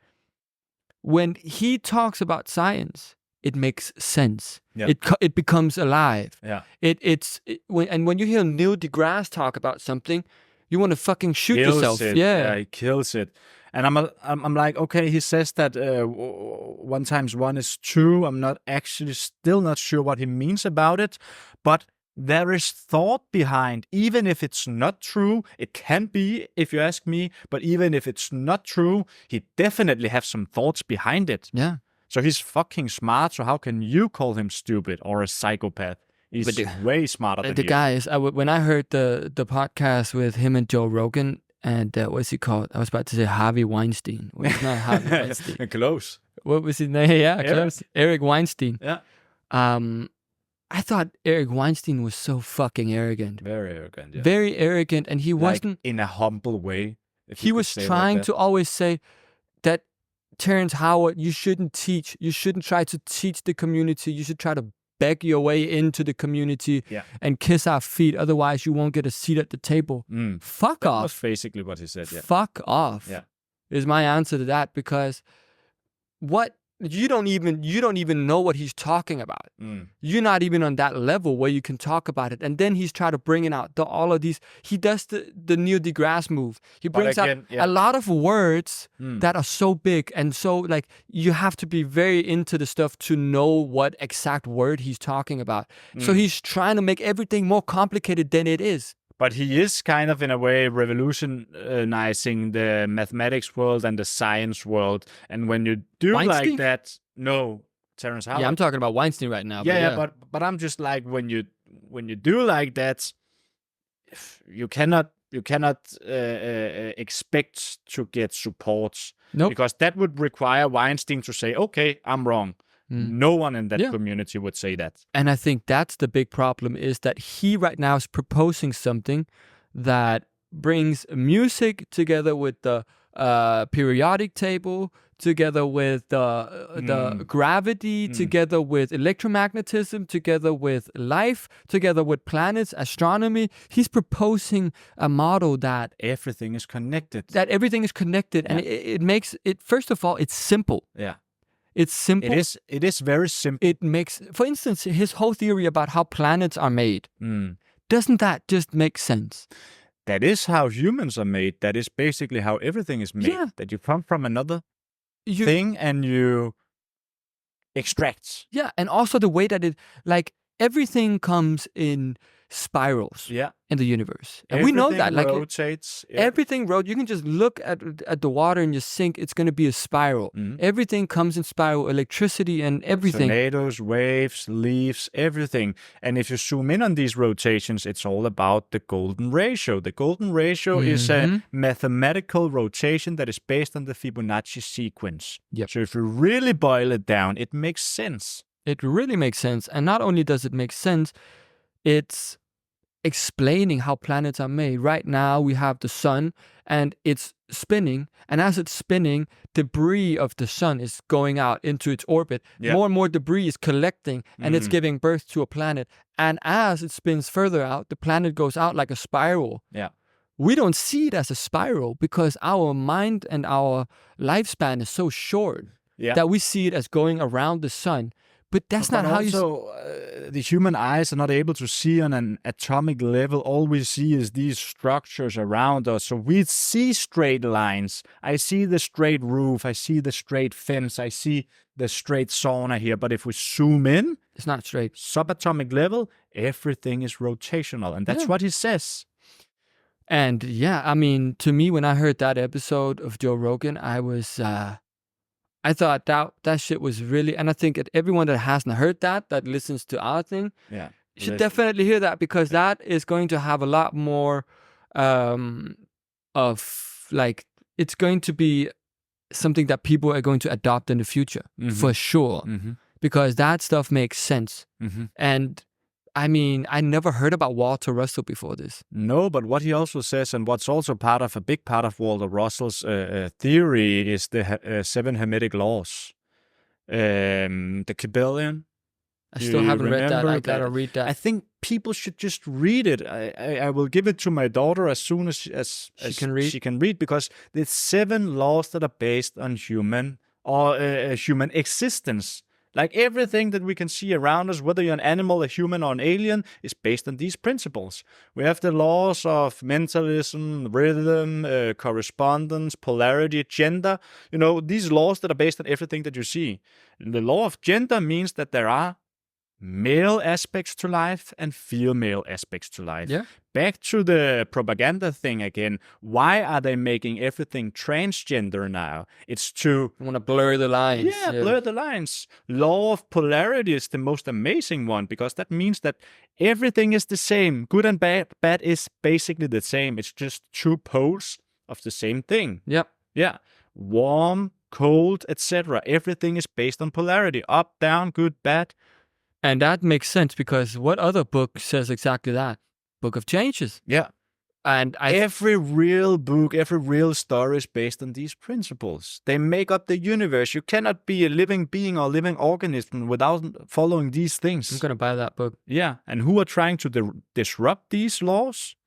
when he talks about science, it makes sense. Yeah. It becomes alive. Yeah. When you hear Neil deGrasse talk about something, you want to fucking shoot yourself. Yeah, he kills it. And I'm like, okay, he says that 1 times 1 is 2. I'm not actually still not sure what he means about it, but there is thought behind. Even if it's not true, it can be, if you ask me, but even if it's not true, he definitely has some thoughts behind it. Yeah. So he's fucking smart, so how can you call him stupid or a psychopath? He's way smarter than you. The guy is, when I heard the podcast with him and Joe Rogan, and what's he called? I was about to say Harvey Weinstein. Well, it's not Harvey Weinstein. Close. What was his name? Yeah, close. Eric Weinstein. Yeah. I thought Eric Weinstein was so fucking arrogant. Very arrogant, yeah. Very arrogant, and he wasn't... in a humble way. He was trying to always say that, Terrence Howard, you shouldn't teach. You shouldn't try to teach the community. You should try to beg your way into the community and kiss our feet. Otherwise, you won't get a seat at the table. Fuck off. That's basically what he said, yeah. Fuck off. Yeah. Is my answer to that, because you don't even know what he's talking about. You're not even on that level where you can talk about it. And then he's trying to bring it out all of these. He does the Neil deGrasse move. He brings out a lot of words that are so big, and so like you have to be very into the stuff to know what exact word he's talking about. So he's trying to make everything more complicated than it is. But he is kind of, in a way, revolutionizing the mathematics world and the science world. And when you do Weinstein? like that, no, Terrence Howard. Yeah, I'm talking about Weinstein right now. But I'm just like, when you do like that, you cannot expect to get support. Nope. Because that would require Weinstein to say, okay, I'm wrong. No one in that community would say that. And I think that's the big problem, is that he right now is proposing something that brings music together with the periodic table, together with the gravity, together with electromagnetism, together with life, together with planets, astronomy. He's proposing a model that everything is connected. And it makes it, first of all, it's simple. Yeah. It's simple. It is very simple. It makes, for instance, his whole theory about how planets are made. Doesn't that just make sense? That is how humans are made. That is basically how everything is made. Yeah. That you come from another thing and you extract. Yeah, and also the way that everything comes in spirals in the universe. And everything we know that. Rotates. Everything rotates. You can just look at the water in your sink. It's going to be a spiral. Everything comes in spiral. Electricity and everything. Tornadoes, waves, leaves, everything. And if you zoom in on these rotations, it's all about the golden ratio. The golden ratio is a mathematical rotation that is based on the Fibonacci sequence. Yep. So if you really boil it down, it makes sense. It really makes sense. And not only does it make sense, it's explaining how planets are made. Right now, we have the sun, and it's spinning. And as it's spinning, debris of the sun is going out into its orbit. Yeah. More and more debris is collecting, and it's giving birth to a planet. And as it spins further out, the planet goes out like a spiral. Yeah. We don't see it as a spiral because our mind and our lifespan is so short that we see it as going around the sun. But that's not how the human eyes are not able to see on an atomic level. All we see is these structures around us. So we see straight lines. I see the straight roof. I see the straight fence. I see the straight sauna here. But if we zoom in, it's not straight. Subatomic level, everything is rotational. And that's what he says. And I mean, to me, when I heard that episode of Joe Rogan, I thought that shit was really, and I think that everyone that hasn't heard that listens to our thing, should definitely hear that, because that is going to have a lot more it's going to be something that people are going to adopt in the future, for sure, because that stuff makes sense. And I mean, I never heard about Walter Russell before this. No, but what he also says, and what's also a big part of Walter Russell's theory, is the 7 Hermetic laws. The Kybalion. I still haven't read that. I gotta read that. I think people should just read it. I will give it to my daughter as soon as she can read, because there's 7 laws that are based on human existence. Like everything that we can see around us, whether you're an animal, a human, or an alien, is based on these principles. We have the laws of mentalism, rhythm, correspondence, polarity, gender. These laws that are based on everything that you see. And the law of gender means that there are male aspects to life and female aspects to life. Yeah. Back to the propaganda thing again. Why are they making everything transgender now? It's to... I want to blur the lines. Yeah, blur the lines. Law of polarity is the most amazing one, because that means that everything is the same. Good and bad is basically the same. It's just 2 poles of the same thing. Yep. Yeah. Warm, cold, etc. Everything is based on polarity. Up, down, good, bad. And that makes sense, because what other book says exactly that? Book of Changes. Yeah. And every real book, every real story is based on these principles. They make up the universe. You cannot be a living being or living organism without following these things. I'm going to buy that book. Yeah. And who are trying to disrupt these laws?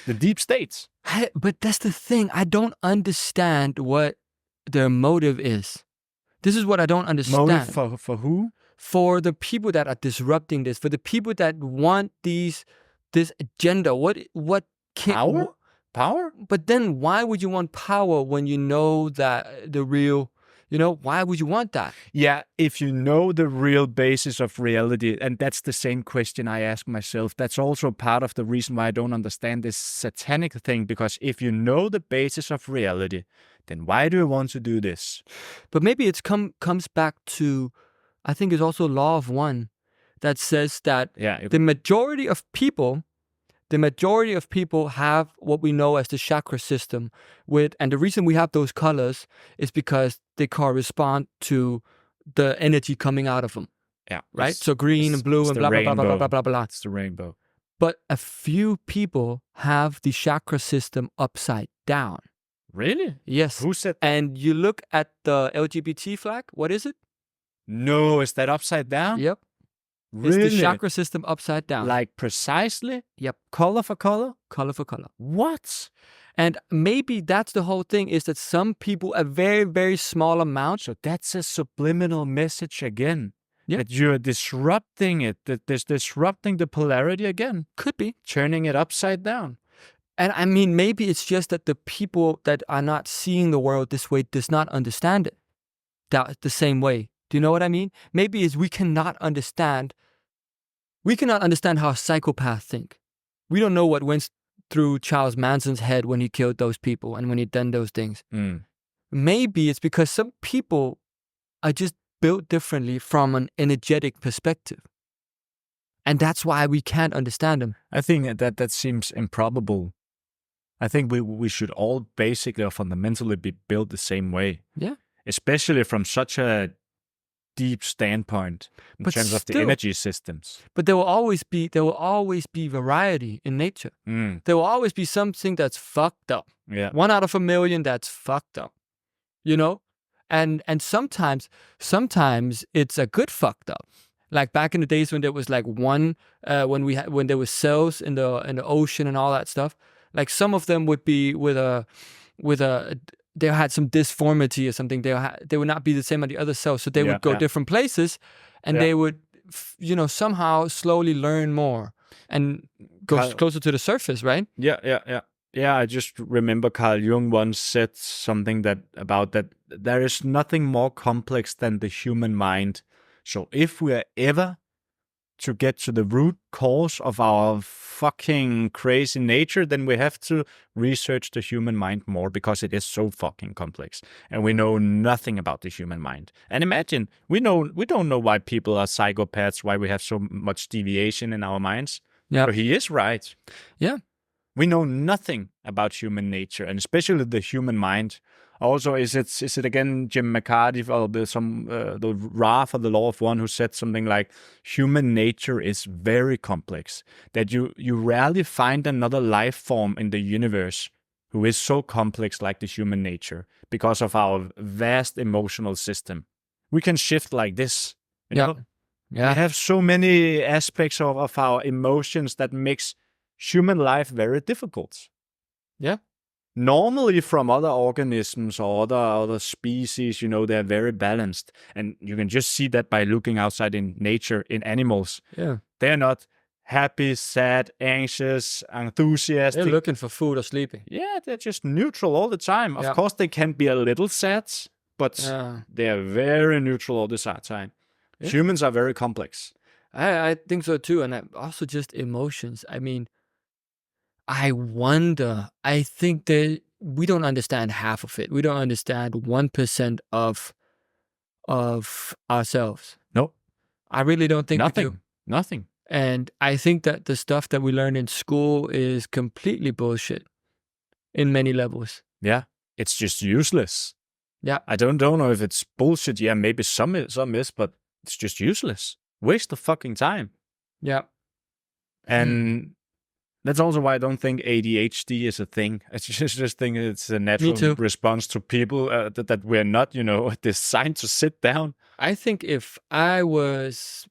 The deep states. But that's the thing. I don't understand what their motive is. This is what I don't understand. Motive for who? For the people that are disrupting this, for the people that want this agenda. What can power? But then why would you want power when you know that the real, why would you want that? Yeah, if you know the real basis of reality, and that's the same question I ask myself. That's also part of the reason why I don't understand this satanic thing, because if you know the basis of reality, then why do you want to do this? But maybe it comes back to, I think it's also law of one that says that the majority of people have what we know as the chakra system and the reason we have those colors is because they correspond to the energy coming out of them. Yeah. Right? So green and blue and blah, blah, blah, blah, blah, blah, blah. It's the rainbow. But a few people have the chakra system upside down. Really? Yes. Who said? And you look at the LGBT flag, what is it? No, is that upside down? Yep. Really? It's the chakra system upside down. Like precisely? Yep. Color for color? Color for color. What? And maybe that's the whole thing, is that some people, a very, very small amount. So that's a subliminal message again. Yep. That you're disrupting it, that there's disrupting the polarity again. Could be. Turning it upside down. And I mean, maybe it's just that the people that are not seeing the world this way does not understand it the same way. Do you know what I mean? Maybe it's we cannot understand how psychopaths think. We don't know what went through Charles Manson's head when he killed those people and when he done those things. Maybe it's because some people are just built differently from an energetic perspective. And that's why we can't understand them. I think that seems improbable. I think we should all basically or fundamentally be built the same way. Yeah. Especially from such a deep standpoint in terms of the energy systems. But there will always be variety in nature. There will always be something that's fucked up. Yeah. 1 out of a million that's fucked up. And sometimes it's a good fucked up. Like back in the days when there was like when there was cells in the ocean and all that stuff. Like some of them would be with a they had some disformity or something. They would not be the same as the other cells, so they would go different places, and they would somehow slowly learn more and go closer to the surface, right? Yeah, I just remember Carl Jung once said something about that there is nothing more complex than the human mind. So if we are ever to get to the root cause of our fucking crazy nature, then we have to research the human mind more, because it is so fucking complex and we know nothing about the human mind. And imagine, we don't know why people are psychopaths, why we have so much deviation in our minds. Yeah. So he is right. Yeah. We know nothing about human nature, and especially the human mind. Also, is it again Jim McCarty or the Ra for the Law of One who said something like human nature is very complex, that you rarely find another life form in the universe who is so complex like the human nature because of our vast emotional system. We can shift like this, you know? Yeah. We have so many aspects of our emotions that makes human life very difficult. Yeah. Normally from other organisms or other species, they're very balanced. And you can just see that by looking outside in nature, in animals. Yeah. They're not happy, sad, anxious, enthusiastic. They're looking for food or sleeping. Yeah, they're just neutral all the time. Of course, they can be a little sad, but they're very neutral all the time. Yeah. Humans are very complex. I think so too. And also just emotions. I mean, I wonder, I think that we don't understand half of it. We don't understand 1% of ourselves. No. I really don't think we do. Nothing. And I think that the stuff that we learn in school is completely bullshit in many levels. Yeah. It's just useless. Yeah. I don't know if it's bullshit. Yeah, maybe some is, but it's just useless. Waste of fucking time. Yeah. And that's also why I don't think ADHD is a thing. I just think it's a natural response to people that we're not, designed to sit down. I think if I was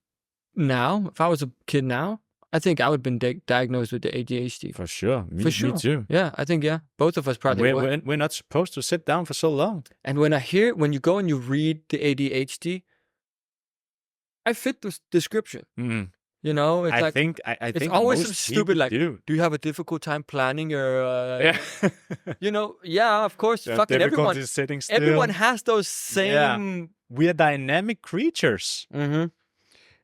a kid now, I think I would have been diagnosed with the ADHD. For sure. Me too. Yeah, I think, both of us probably would. We're not supposed to sit down for so long. And when you go and you read the ADHD, I fit the description. Mm. It's I like think it's always some stupid like, do you have a difficult time planning your of course, fucking everyone sitting still. Everyone has those same we are dynamic creatures. Mm-hmm.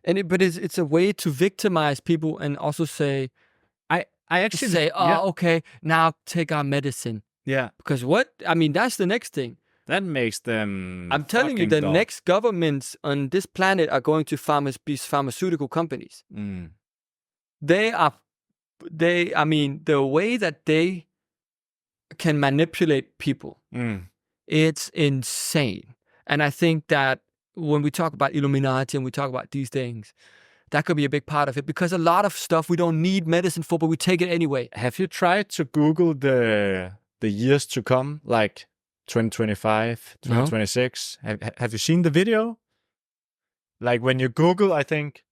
And but it's a way to victimize people and also say I actually say, okay, now take our medicine. Yeah. Because that's the next thing. That makes them. I'm telling you, the next governments on this planet are going to be pharmaceutical companies. Mm. The way that they can manipulate people, it's insane. And I think that when we talk about Illuminati and we talk about these things, that could be a big part of it, because a lot of stuff we don't need medicine for, but we take it anyway. Have you tried to Google the years to come, like 2025, 2026? No. Have you seen the video? Like when you Google, I think,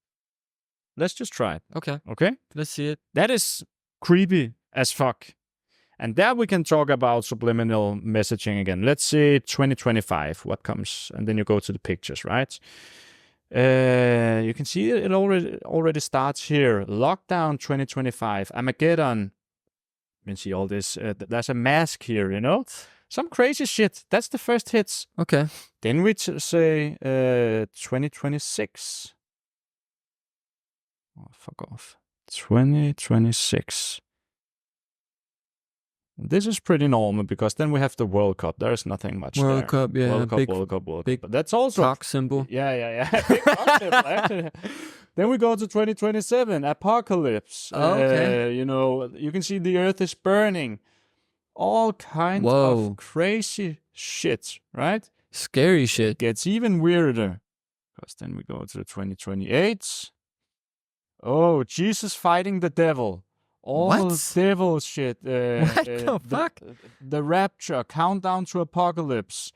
let's just try it. Okay. Let's see it. That is creepy as fuck. And there we can talk about subliminal messaging again. Let's say 2025, what comes? And then you go to the pictures, right? You can see it already starts here. Lockdown 2025, Armageddon. You can see all this. There's a mask here, Some crazy shit. That's the first hits. Okay. Then we say 2026. Oh, fuck off. 2026. This is pretty normal because then we have the World Cup. There's nothing much there. World Cup. World Cup. But that's also clock symbol. Yeah. Big clock symbol, actually. Then we go to 2027, apocalypse. Okay. You can see the earth is burning. All kinds of crazy shit, right? Scary shit. Gets even weirder. Because then we go to 2028. Oh, Jesus fighting the devil. All devil shit. What the fuck? The rapture, countdown to apocalypse.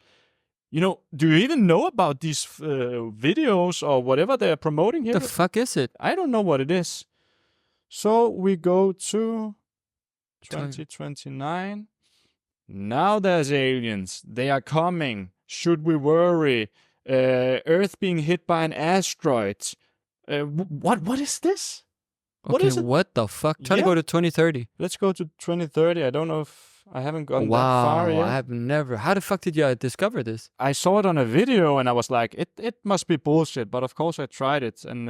Do you even know about these videos or whatever they're promoting here? The fuck is it? I don't know what it is. So we go to 2029. Now there's aliens. They are coming. Should we worry? Earth being hit by an asteroid. What is this? Okay, what the fuck? Try to go to 2030. Let's go to 2030. I don't know if I haven't gone that far yet. I have never. How the fuck did you discover this? I saw it on a video and I was like, it must be bullshit. But of course I tried it. And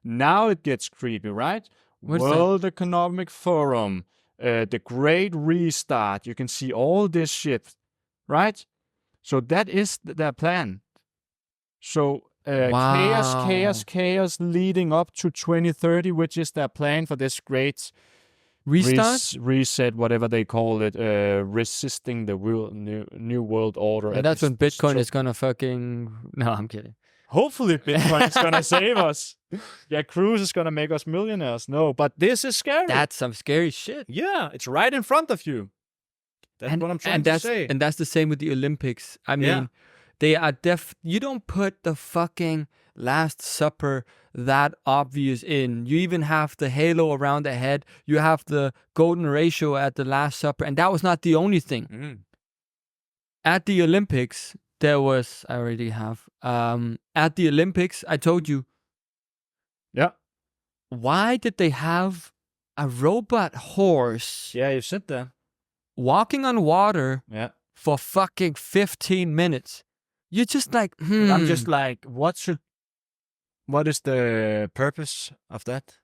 now it gets creepy, right? World Economic Forum, the Great Restart. You can see all this shit, right? So that is their plan. So chaos leading up to 2030, which is their plan for this great Restart? Reset, whatever they call it, resisting the new world order. And that's when Bitcoin is gonna fucking... No, I'm kidding. Hopefully Bitcoin is gonna save us. Yeah, Cruise is gonna make us millionaires. No, but this is scary. That's some scary shit. Yeah, it's right in front of you. That's what I'm trying to say. And that's the same with the Olympics. I mean, they are you don't put the fucking Last Supper that obvious in. You even have the halo around the head. You have the golden ratio at the Last Supper. And that was not the only thing. Mm. At the Olympics, there was... I already have. At the Olympics, I told you. Yeah. Why did they have a robot horse... Yeah, you said that. walking on water for fucking 15 minutes? You're just like, I'm just like, what is the purpose of that?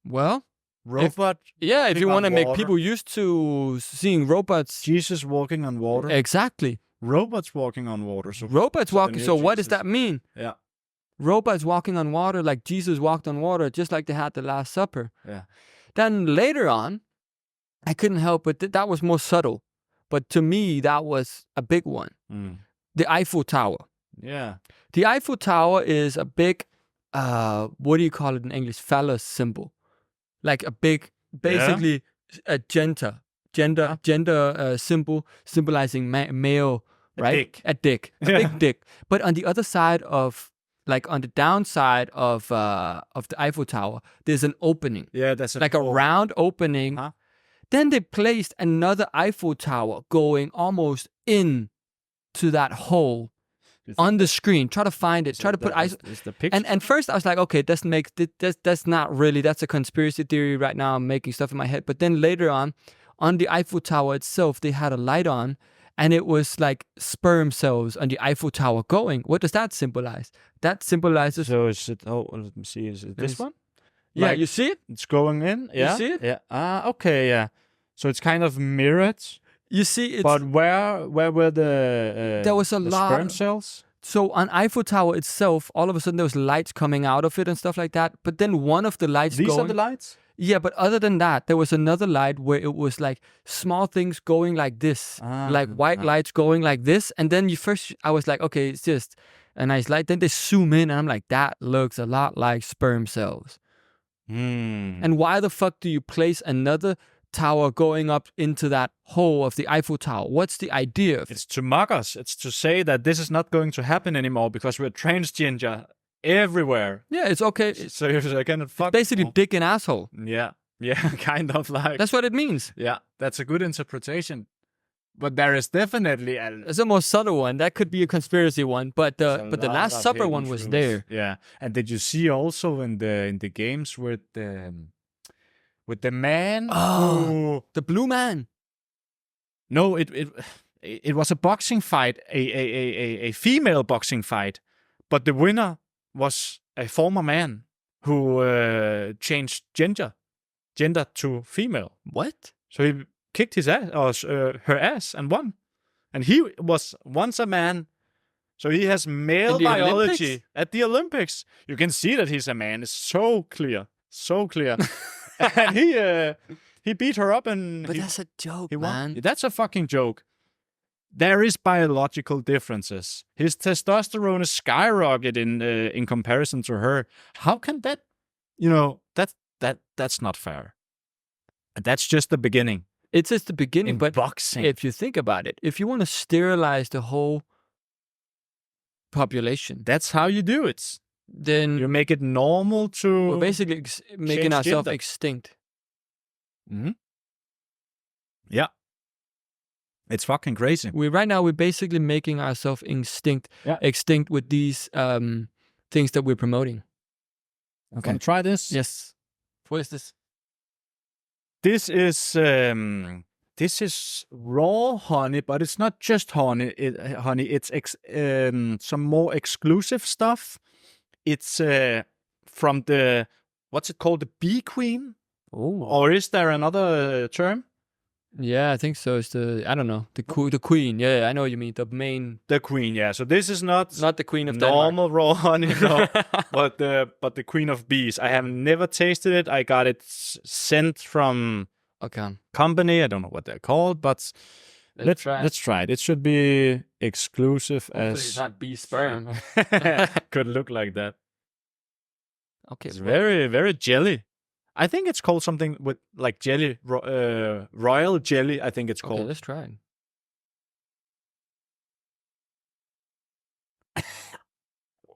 Well, robot. If you want to make people used to seeing robots. Jesus walking on water. Exactly. Robots walking on water. So robots walking. So what does that mean? Yeah. Robots walking on water like Jesus walked on water, just like they had the Last Supper. Yeah. Then later on, I couldn't help but that was more subtle. But to me, that was a big one. Mm. The Eiffel Tower. Yeah. The Eiffel Tower is a big, what do you call it in English? Phallus symbol. Like a big, basically a gender symbol symbolizing male, right? A dick. A big dick. But on the other side of, like on the downside of the Eiffel Tower, there's an opening. Yeah, that's like a round opening. Huh? Then they placed another Eiffel Tower going almost in to that hole on the screen. Try to find it. Try to put ice. And first I was like, okay, that's not really. That's a conspiracy theory right now. I'm making stuff in my head. But then later on the Eiffel Tower itself, they had a light on, and it was like sperm cells on the Eiffel Tower going. What does that symbolize? That symbolizes. So is it? Oh, let me see. Is it this one? Yeah, like, you see it? It's going in. Yeah. You see it? Yeah. Okay. Yeah. So it's kind of mirrored. You see it. But where were the there was a lot sperm cells? So on Eiffel Tower itself, all of a sudden there was lights coming out of it and stuff like that. But then one of the lights These are the lights? Yeah, but other than that, there was another light where it was like small things going like this. Like white lights going like this. And then I was like, okay, it's just a nice light. Then they zoom in and I'm like, that looks a lot like sperm cells. And why the fuck do you place another tower going up into that hole of the Eiffel Tower? What's the idea of it? It's to mock us. It's to say that this is not going to happen anymore because we're transgender everywhere. Yeah, it's okay. So you're kind of fuck. Basically, dick and asshole. Yeah, kind of like. That's what it means. Yeah, that's a good interpretation. But there is definitely it's a more subtle one. That could be a conspiracy one, but the Last Supper one was there. Yeah, and did you see also in the games with the man? Oh, the blue man. No, it was a boxing fight, a female boxing fight, but the winner was a former man who changed gender to female. What? So he kicked his ass or her ass and won, and he was once a man. So he has male biology Olympics? At the Olympics. You can see that he's a man. It's so clear. And he beat her up, and that's a joke, he man. Won. That's a fucking joke. There is biological differences. His testosterone is skyrocketed in comparison to her. How can that? That's not fair. That's just the beginning. It's just the beginning. But boxing, if you think about it, if you want to sterilize the whole population, that's how you do it. Then you make it normal to. We're basically making ourselves extinct. Mm-hmm. Yeah. It's fucking crazy. We're basically making ourselves extinct with these things that we're promoting. Okay. Wanna try this? Yes. What is this? This is raw honey, but it's not just honey. It's some more exclusive stuff. It's from the, what's it called? The bee queen? Oh. Or is there another term? Yeah, I think so. It's the queen. Yeah, I know what you mean. The queen. Yeah. So this is not the queen of normal Denmark. Raw honey, no, but the queen of bees. I have never tasted it. I got it sent from Okay. company. I don't know what they're called, but let's try it. It should be exclusive. Hopefully it's not bee sperm. Could look like that. Okay. It's very, very jelly. I think it's called something with like jelly, royal jelly. I think it's called. Okay, let's try it.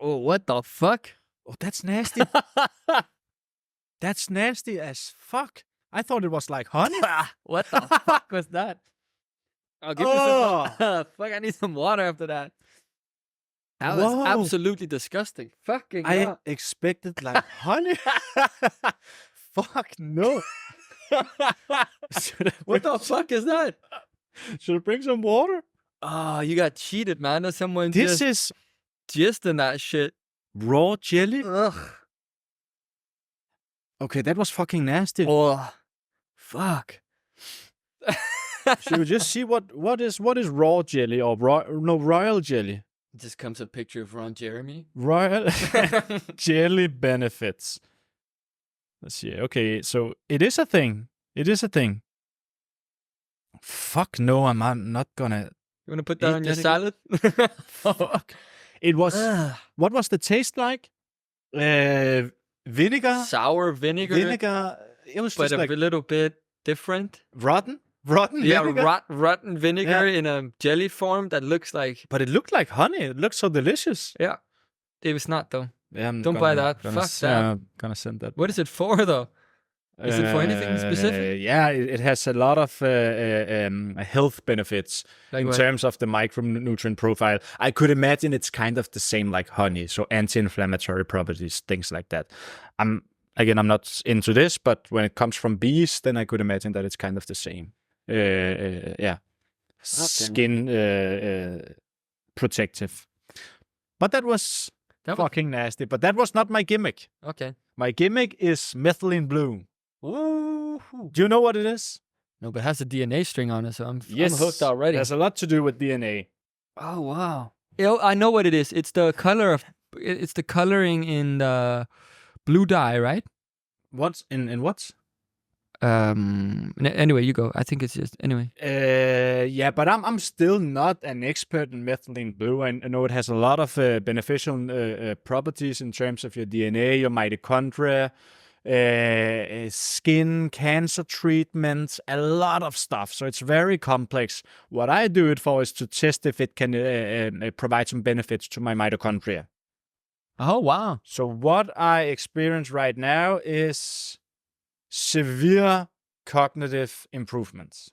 Oh, what the fuck? Oh, that's nasty. That's nasty as fuck. I thought it was like honey. What the fuck was that? I'll give you some. Fuck, I need some water after that. That was absolutely disgusting. Fucking I expected like honey. Fuck no. What the fuck is that? Should I bring some water? Oh, you got cheated, man. There's someone This is just in that shit. Raw jelly? Ugh. Okay, that was fucking nasty. Oh, fuck. Should we just see what is raw jelly or royal jelly? Just comes a picture of Ron Jeremy. Royal jelly benefits. Let's see. Okay, so it is a thing. It is a thing. Fuck no, I'm not gonna. You wanna put that on your salad? Fuck. It was. What was the taste like? Vinegar. Sour vinegar. Vinegar. It was just like a little bit different. Rotten vinegar? Yeah, rotten vinegar in a jelly form that looks like... But it looked like honey. It looked so delicious. Yeah. It was not, though. Yeah, Don't buy that. Fuck that. I'm gonna send that. What is it for, though? Is it for anything specific? Yeah, it has a lot of health benefits in terms of the micronutrient profile. I could imagine it's kind of the same like honey, so anti-inflammatory properties, things like that. I'm not into this, but when it comes from bees, then I could imagine that it's kind of the same. Skin protective. But that was fucking nasty. But that was not my gimmick. Okay. My gimmick is methylene blue. Ooh. Do you know what it is? No, but it has a DNA string on it, so I'm hooked already. It has a lot to do with DNA. Oh wow! I know what it is. It's the color of. It's the coloring in the blue dye, right? What's in what? Anyway, you go. I think it's just anyway. Yeah, but I'm still not an expert in methylene blue. I know it has a lot of beneficial properties in terms of your DNA, your mitochondria, skin, cancer treatments, a lot of stuff. So it's very complex. What I do it for is to test if it can provide some benefits to my mitochondria. Oh, wow. So what I experience right now is severe cognitive improvements.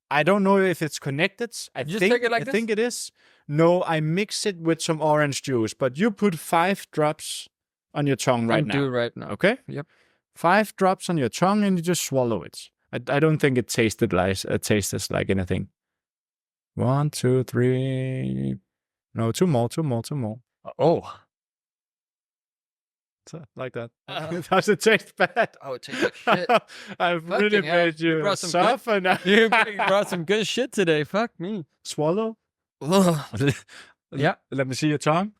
I don't know if it's connected. I think it is. No, I mix it with some orange juice, but you put 5 drops on your tongue right now. Do it right now. Okay? Yep. 5 drops on your tongue and you just swallow it. I don't think it tastes like anything. 1, 2, 3. No, 2 more. Oh. So, like that. Does it taste bad? Oh, it tastes like shit. I've really made you suffer now. You brought some good shit today. Fuck me. Swallow? Yeah. Let me see your tongue.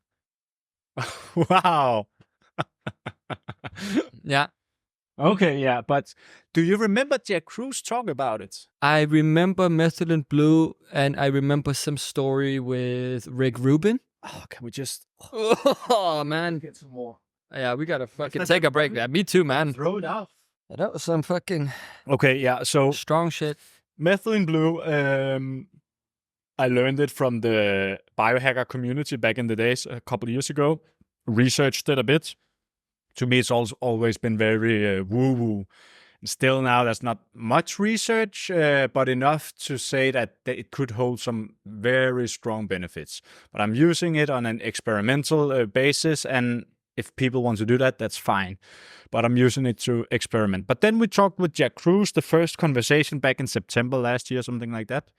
Wow. Yeah. Okay, yeah. But do you remember Jack Cruz talk about it? I remember Methylene Blue, and I remember some story with Rick Rubin. Oh, can we just... Oh, man. Get some more. Yeah, we gotta fucking take a break. Yeah, me too, man. Throw it off. Yeah, that was some fucking... Okay, yeah, so... strong shit. Methylene Blue, I learned it from the biohacker community back in the days, a couple of years ago. Researched it a bit. To me, it's also always been very woo-woo. Still now, there's not much research, but enough to say that it could hold some very strong benefits. But I'm using it on an experimental basis, and if people want to do that, that's fine. But I'm using it to experiment. But then we talked with Jack Cruz, the first conversation back in September last year, something like that.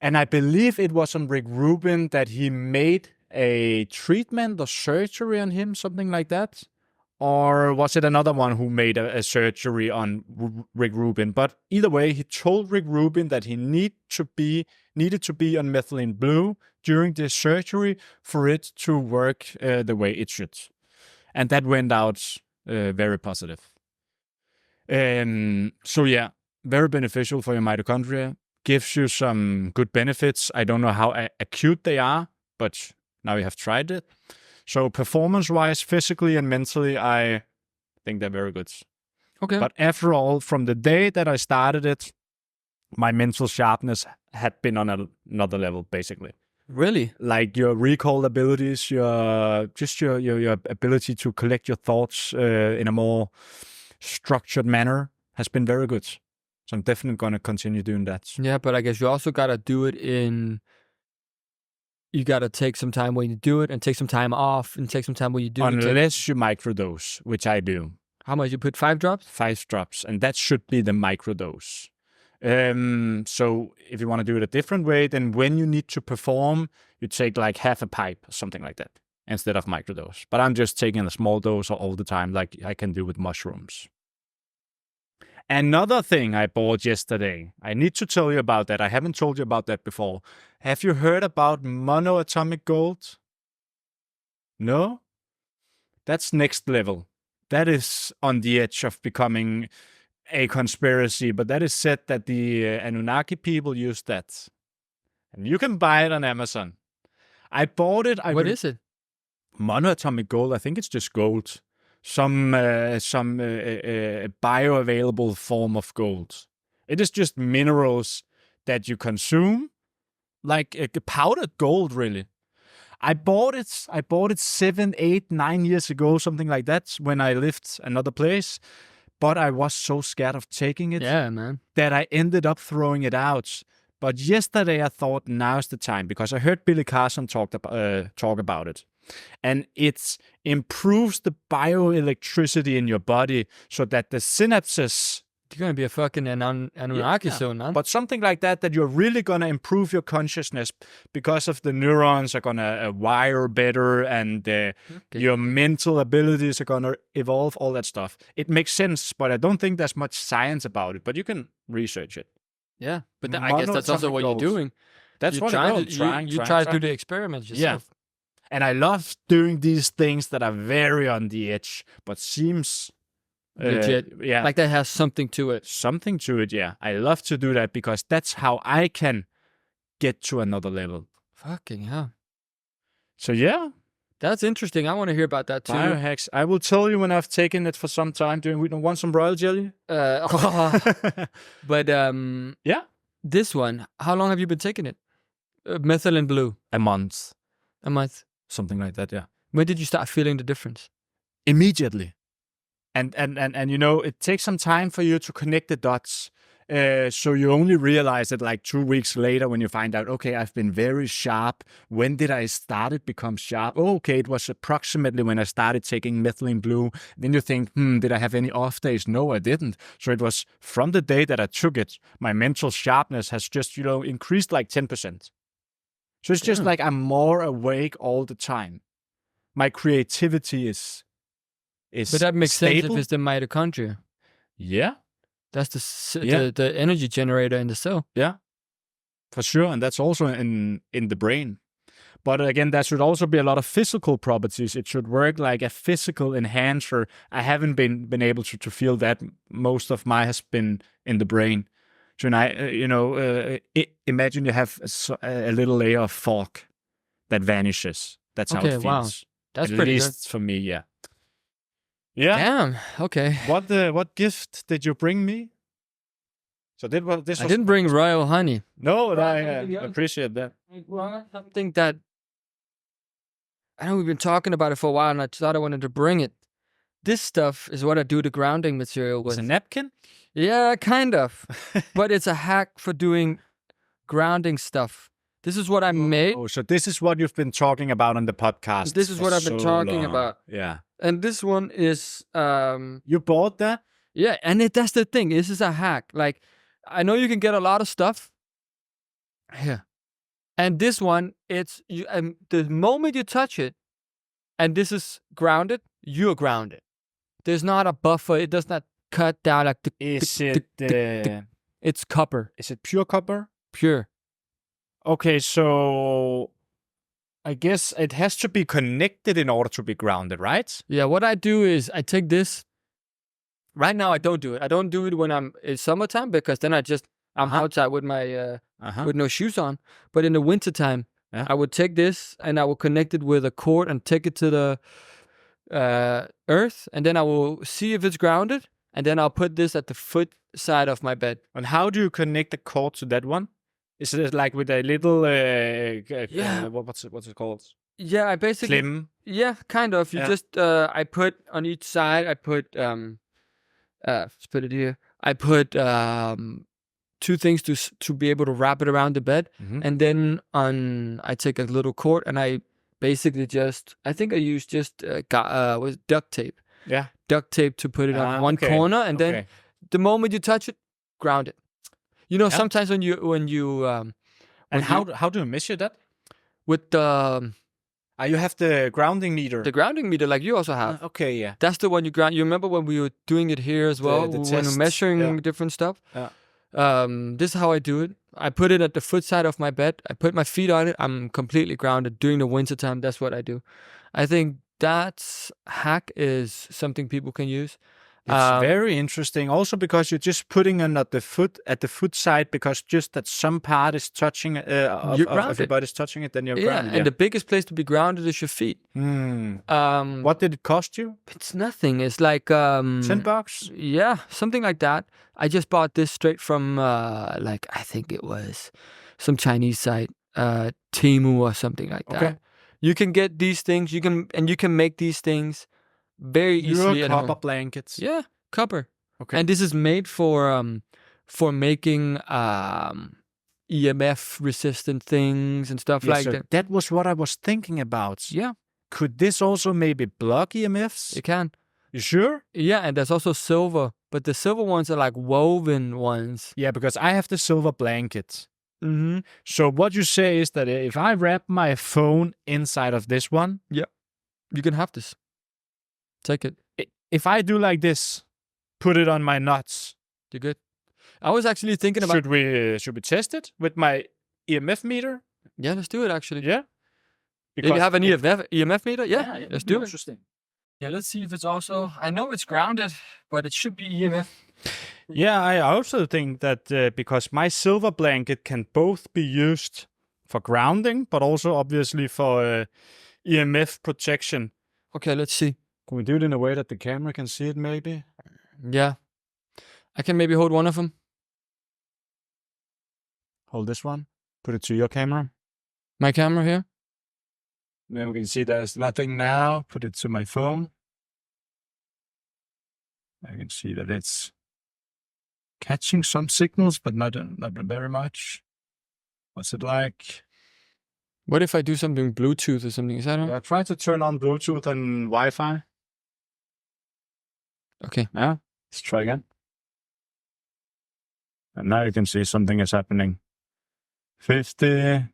And I believe it was on Rick Rubin that he made a treatment or surgery on him, something like that. Or was it another one who made a surgery on Rick Rubin? But either way, he told Rick Rubin that he needed to be on methylene blue during this surgery for it to work the way it should. And that went out very positive. So yeah, very beneficial for your mitochondria. Gives you some good benefits. I don't know how acute they are, but now you have tried it. So performance-wise, physically and mentally, I think they're very good. Okay. But after all, from the day that I started it, my mental sharpness had been on another level, basically. Really? Like your recall abilities, your ability to collect your thoughts in a more structured manner has been very good. So I'm definitely going to continue doing that. Yeah, but I guess you also got to do it you got to take some time when you do it and take some time off and take some time when you do it. Unless you microdose, which I do. How much? You put 5 drops? 5 drops. And that should be the microdose. So if you want to do it a different way, then when you need to perform, you take like half a pipe or something like that instead of microdose. But I'm just taking a small dose all the time, like I can do with mushrooms. Another thing I bought yesterday, I need to tell you about that. I haven't told you about that before. Have you heard about monoatomic gold? No? That's next level. That is on the edge of becoming a conspiracy, but that is said that the Anunnaki people use that. And you can buy it on Amazon. I bought it. What is it? Monoatomic gold. I think it's just gold. Some bioavailable form of gold. It is just minerals that you consume, like powdered gold, really. I bought it 7, 8, 9 years ago, something like that, when I lived another place. But I was so scared of taking it that I ended up throwing it out. But yesterday I thought now's the time, because I heard Billy Carson talk about it. And it improves the bioelectricity in your body so that the synapses... You're going to be a fucking Anunnaki soon, man. But something like that you're really going to improve your consciousness because of the neurons are going to wire better and your mental abilities are going to evolve, all that stuff. It makes sense, but I don't think there's much science about it, but you can research it. Yeah, but I guess that's also what you're doing. That's what I'm trying. You try to do the experiments yourself. Yeah. And I love doing these things that are very on the edge, but seems... legit. Yeah. Like that has something to it. Something to it, yeah. I love to do that because that's how I can get to another level. Fucking hell. So yeah. That's interesting. I want to hear about that too. Biohacks. I will tell you when I've taken it for some time. We don't want some royal jelly? But yeah. This one, how long have you been taking it? Methylene blue. A month. A month. Something like that, yeah. When did you start feeling the difference? Immediately. And you know, it takes some time for you to connect the dots. So you only realize it like 2 weeks later when you find out, okay, I've been very sharp. When did I start it become sharp? Oh, okay, it was approximately when I started taking methylene blue. Then you think, did I have any off days? No, I didn't. So it was from the day that I took it, my mental sharpness has just, increased like 10%. So it's just like I'm more awake all the time. My creativity is But that makes stable. sense if it's the mitochondria. Yeah. That's the energy generator in the cell. Yeah, for sure. And that's also in the brain. But again, there should also be a lot of physical properties. It should work like a physical enhancer. I haven't been able to feel that. Most of my has been in the brain. So imagine you have a little layer of fog that vanishes. That's how it feels. Wow. That's at pretty least good. For me, yeah. Yeah. Damn. Okay. What gift did you bring me? So this I didn't bring royal honey. No, I appreciate that. Well, something that I know we've been talking about it for a while, and I thought I wanted to bring it. This stuff is what I do the grounding material with. It's a napkin? Yeah, kind of. But it's a hack for doing grounding stuff. This is what I made. Oh, so this is what you've been talking about on the podcast. This is what I've been talking about. Yeah. And this one is... you bought that? Yeah, and that's the thing. This is a hack. Like, I know you can get a lot of stuff. Yeah. And this one, it's... the moment you touch it, and this is grounded, you're grounded. There's not a buffer. It does not cut down like... It's copper. Is it pure copper? Pure. Okay, so I guess it has to be connected in order to be grounded, right? Yeah, what I do is I take this Right now, I don't do it. I don't do it when it's summertime because then I'm outside with my with no shoes on. But in the wintertime, I would take this and I will connect it with a cord and take it to the earth, and then I will see if it's grounded, and then I'll put this at the foot side of my bed. And how do you connect the cord to that one? Is it like with a little what's it called? Yeah, I basically Clim. Yeah, kind of. You just I put on each side. I put let's put it here. I put 2 things to be able to wrap it around the bed, and then I take a little cord and I basically I think I use just duct tape. Yeah, duct tape to put it on one corner, and then the moment you touch it, ground it. You know, sometimes when you and how do you measure that? With the you have the grounding meter. The grounding meter, like you also have. Okay, yeah. That's the one you ground. You remember when we were doing it here as well, when we were measuring different stuff? Yeah. This is how I do it. I put it at the foot side of my bed. I put my feet on it. I'm completely grounded. During the wintertime, that's what I do. I think that hack is something people can use. It's very interesting. Also because you're just putting it at the foot side, because just that some part is touching of your body is touching it, then you're grounded. And the biggest place to be grounded is your feet. What did it cost you? It's nothing. It's like $10. Yeah, something like that. I just bought this straight from I think it was some Chinese site, Temu or something like that. You can get these things. You can make these things very easily at home. Copper blankets. Yeah, copper. Okay. And this is made for making EMF resistant things and stuff like that. That was what I was thinking about. Yeah. Could this also maybe block EMFs? It can. You sure? Yeah, and there's also silver, but the silver ones are like woven ones. Yeah, because I have the silver blanket. So what you say is that if I wrap my phone inside of this one, you can have this. Take it. If I do like this, put it on my nuts, you're good. I was actually thinking about... Should we test it with my EMF meter? Yeah, let's do it actually. Yeah. Because you have an EMF meter? Yeah, let's do it. Interesting. Yeah, let's see if it's also... I know it's grounded, but it should be EMF. Yeah, I also think that because my silver blanket can both be used for grounding, but also obviously for EMF protection. Okay, let's see. Can we do it in a way that the camera can see it maybe? Yeah. I can maybe hold one of them. Hold this one. Put it to your camera. My camera here? Then we can see there's nothing now. Put it to my phone. I can see that it's catching some signals, but not very much. What's it like? What if I do something Bluetooth or something? Is that on? Yeah, try to turn on Bluetooth and Wi-Fi. Okay. Yeah, let's try again. And now you can see something is happening. 50.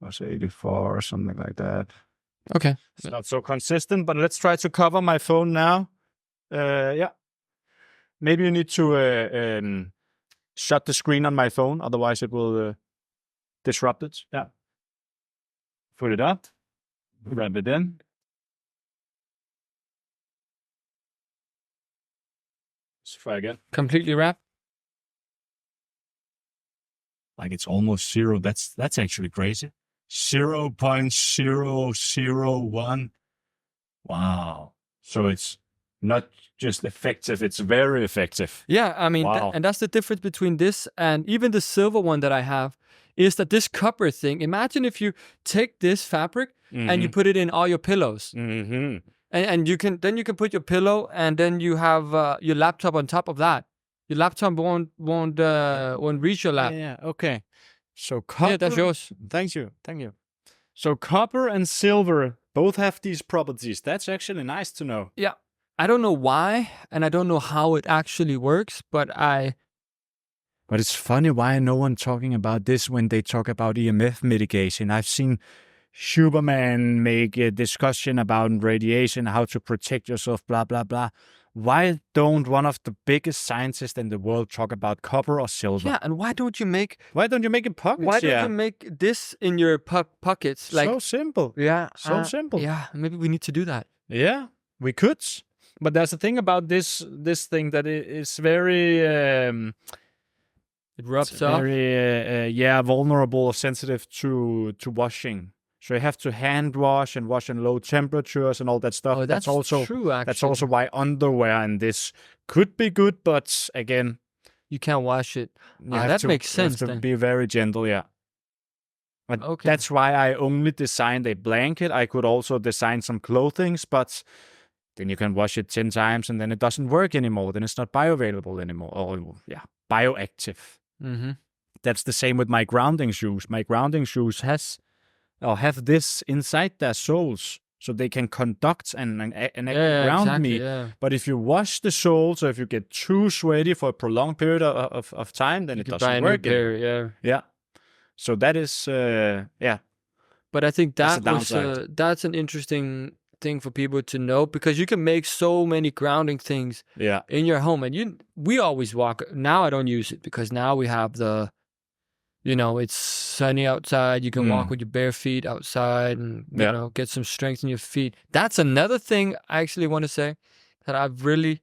Was 84 or something like that. Okay. It's not so consistent, but let's try to cover my phone now. Yeah. Maybe you need to shut the screen on my phone, otherwise it will disrupt it. Yeah. Put it up. Wrap it in. Let's try again. Completely wrapped? Like it's almost zero. That's actually crazy. 0.001. Wow. So it's not just effective, it's very effective. Yeah, I mean, wow. And that's the difference between this and even the silver one that I have, is that this copper thing, imagine if you take this fabric and you put it in all your pillows. And you can put your pillow, and then you have your laptop on top of that. Your laptop won't reach your lap. Yeah, okay. So copper. Yeah, that's yours. Thank you. So copper and silver both have these properties. That's actually nice to know. Yeah. I don't know why, and I don't know how it actually works, but it's funny why no one talking about this when they talk about EMF mitigation. I've seen Superman make a discussion about radiation, how to protect yourself, blah, blah, blah. Why don't one of the biggest scientists in the world talk about copper or silver? Yeah, and why don't you make it pockets? Why don't you make this in your pockets? Like, so simple. Yeah. So simple. Yeah, maybe we need to do that. Yeah. we could. But there's a thing about this thing that is very it rubs off. Very vulnerable or sensitive to washing. So you have to hand wash and wash in low temperatures and all that stuff. Oh, that's also true. Actually, that's also why underwear and this could be good, but again, you can't wash it. That makes sense. You have to be very gentle, yeah. But okay. That's why I only designed a blanket. I could also design some clothing, but then you can wash it 10 times and then it doesn't work anymore. Then it's not bioavailable anymore. Or, bioactive. Mm-hmm. That's the same with my grounding shoes. My grounding shoes have this inside their soles, so they can conduct and ground me. Yeah. But if you wash the soles, or if you get too sweaty for a prolonged period of time, then it doesn't work. Yeah. So that is, But I think that's an interesting thing for people to know, because you can make so many grounding things in your home. And we always walk. Now I don't use it because now we have it's sunny outside. You can walk with your bare feet outside and, get some strength in your feet. That's another thing I actually want to say that I've really,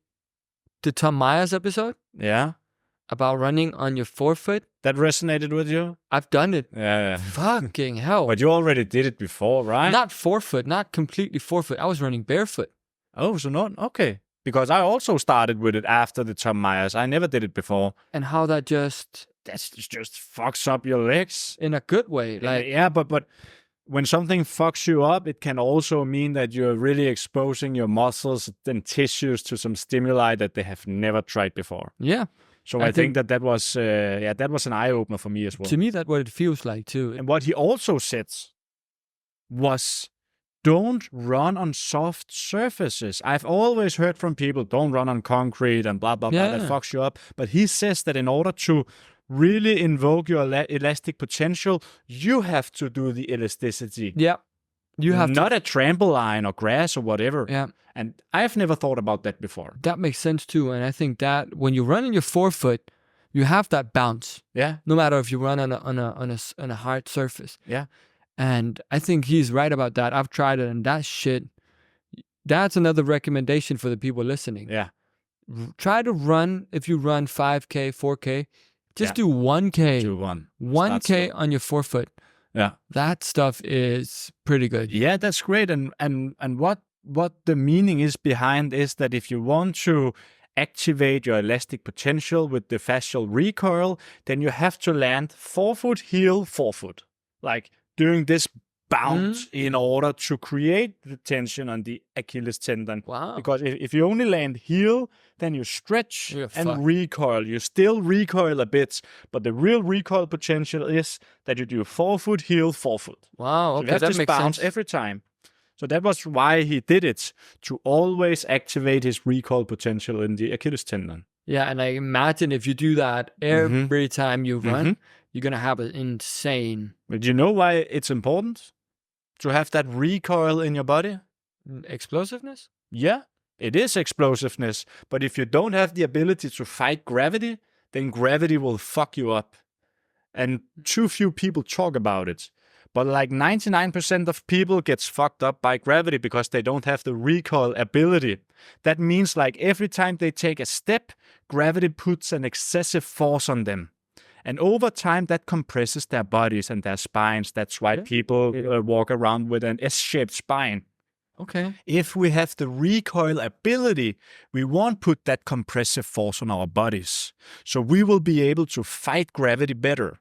the Tom Myers episode. Yeah. About running on your forefoot. That resonated with you? I've done it. Yeah. Fucking hell. But you already did it before, right? Not forefoot, not completely forefoot. I was running barefoot. Oh, so not, okay. Because I also started with it after the Tom Myers. I never did it before. And how that just fucks up your legs. In a good way. But when something fucks you up, it can also mean that you're really exposing your muscles and tissues to some stimuli that they have never tried before. Yeah. So I think that was an eye-opener for me as well. To me, that's what it feels like too. And what he also said was, don't run on soft surfaces. I've always heard from people, don't run on concrete and blah, blah, blah, that fucks you up. But he says that in order to really invoke your elastic potential, you have to do the elasticity. Yeah. You have not a trampoline or grass or whatever. Yeah. And I've never thought about that before. That makes sense too. And I think that when you run on your forefoot, you have that bounce. Yeah. No matter if you run on a hard surface. Yeah. And I think he's right about that. I've tried it, and that's another recommendation for the people listening. Yeah. Try to run, if you run 5K, 4K, just do 1K. Do one. 1K on your forefoot. Yeah. That stuff is pretty good. Yeah, that's great. And what the meaning is behind is that if you want to activate your elastic potential with the fascial recoil, then you have to land forefoot, heel, forefoot. Like doing this bounce in order to create the tension on the Achilles tendon. Wow. Because if you only land heel, then you stretch and recoil. You still recoil a bit, but the real recoil potential is that you do forefoot, heel, forefoot. Wow, okay, so you have that to makes bounce sense. every time. So that was why he did it, to always activate his recoil potential in the Achilles tendon. Yeah, and I imagine if you do that every time you run, you're going to have an insane... But you know why it's important to have that recoil in your body? Explosiveness? Yeah, it is explosiveness. But if you don't have the ability to fight gravity, then gravity will fuck you up. And too few people talk about it. But like 99% of people gets fucked up by gravity because they don't have the recoil ability. That means like every time they take a step, gravity puts an excessive force on them. And over time, that compresses their bodies and their spines. That's why people walk around with an S-shaped spine. Okay. If we have the recoil ability, we won't put that compressive force on our bodies. So we will be able to fight gravity better.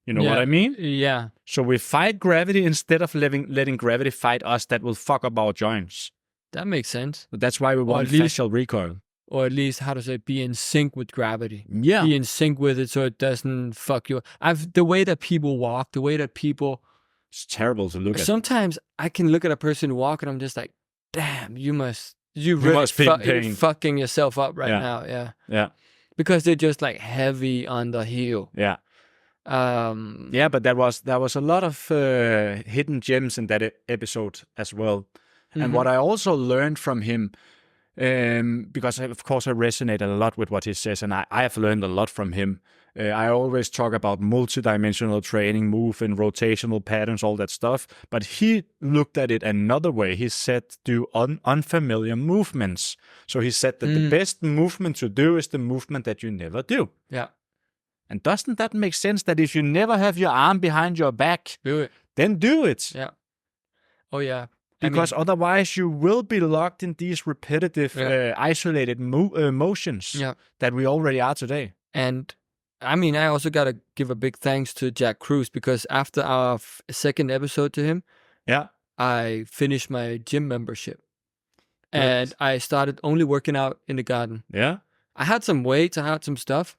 You know what I mean? Yeah. So we fight gravity instead of letting gravity fight us. That will fuck up our joints. That makes sense. But that's why we want fascial recoil. Or at least, how to say, be in sync with gravity. Yeah. Be in sync with it so it doesn't fuck you up. The way that people walk, the way that people... It's terrible to look at. Sometimes I can look at a person walk and I'm just like, damn, you really be fucking yourself up right now. Yeah. Yeah. Because they're just like heavy on the heel. Yeah. But there was a lot of hidden gems in that episode as well. And what I also learned from him, because of course I resonate a lot with what he says, and I have learned a lot from him. I always talk about multidimensional training, move in rotational patterns, all that stuff. But he looked at it another way. He said, do unfamiliar movements. So he said that the best movement to do is the movement that you never do. Yeah. And doesn't that make sense that if you never have your arm behind your back, Do it. then do it? Yeah. Oh, yeah. Because otherwise you will be locked in these repetitive, isolated motions that we already are today. And I mean, I also got to give a big thanks to Jack Cruz, because after our second episode to him, I finished my gym membership. And I started only working out in the garden. Yeah. I had some weights, I had some stuff,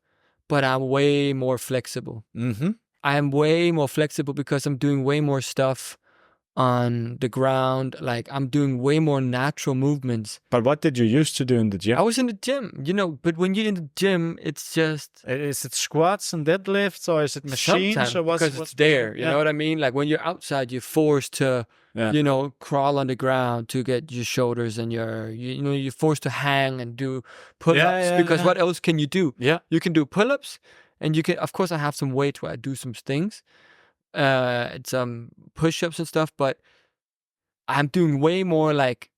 but I'm way more flexible. Mm-hmm. I am way more flexible because I'm doing way more stuff on the ground. Like, I'm doing way more natural movements. But what did you used to do in the gym? I was in the gym, but when you're in the gym, it's just... Is it squats and deadlifts, or is it machines? Sometimes, or what's it's there, you know what I mean? Like, when you're outside, you're forced to, crawl on the ground to get your shoulders, and you're forced to hang and do pull-ups, because what else can you do? Yeah. You can do pull-ups, and you can, of course, I have some weights where I do some things, some push-ups and stuff, but I'm doing way more, like,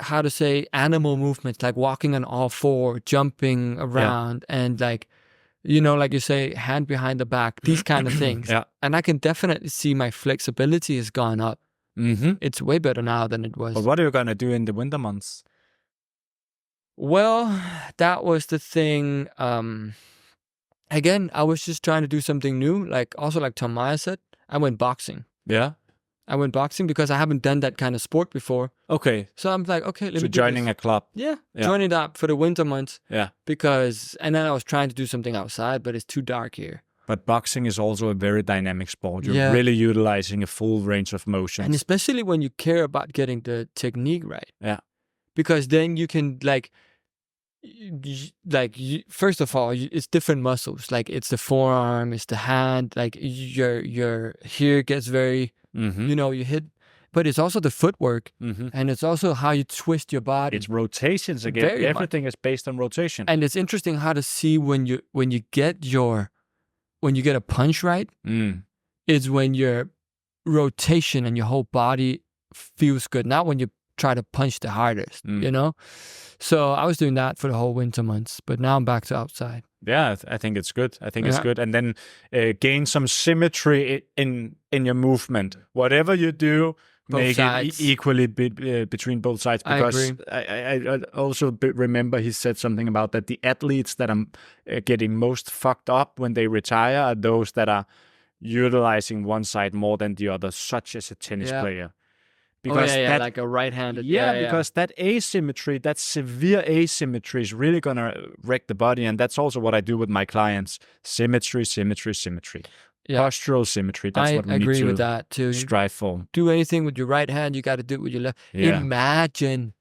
how to say, animal movements, like walking on all four, jumping around, and like you say, hand behind the back, these kind of things. And I can definitely see my flexibility has gone up. Mm-hmm. It's way better now than it was. But what are you gonna do in the winter months? Well, that was the thing. Again, I was just trying to do something new. Like, also like Tom Meyer said, I went boxing. Yeah. I went boxing because I haven't done that kind of sport before. Okay. So I'm like, okay, let me do joining this. a club. Yeah, joining that for the winter months. Yeah. And then I was trying to do something outside, but it's too dark here. But boxing is also a very dynamic sport. You're really utilizing a full range of motions. And especially when you care about getting the technique right. Yeah. Because then you can, first of all, it's different muscles. Like, it's the forearm, it's the hand. Like, your here gets very, you hit. But it's also the footwork, and it's also how you twist your body. It's rotations again. Very Everything is based on rotation. And it's interesting how to see when you get a punch right, is when your rotation and your whole body feels good. Not when you try to punch the hardest, So I was doing that for the whole winter months, but now I'm back to outside. Yeah, I think it's good. It's good. And then gain some symmetry in your movement. Whatever you do, make it equally between both sides. Because I also remember he said something about that the athletes that are getting most fucked up when they retire are those that are utilizing one side more than the other, such as a tennis player. Because like a right-handed. Because that asymmetry, that severe asymmetry is really going to wreck the body. And that's also what I do with my clients. Symmetry, symmetry, symmetry. Yeah. Postural symmetry. That's what we need to agree with that too. Strive for. Do anything with your right hand, you got to do it with your left. Yeah. Imagine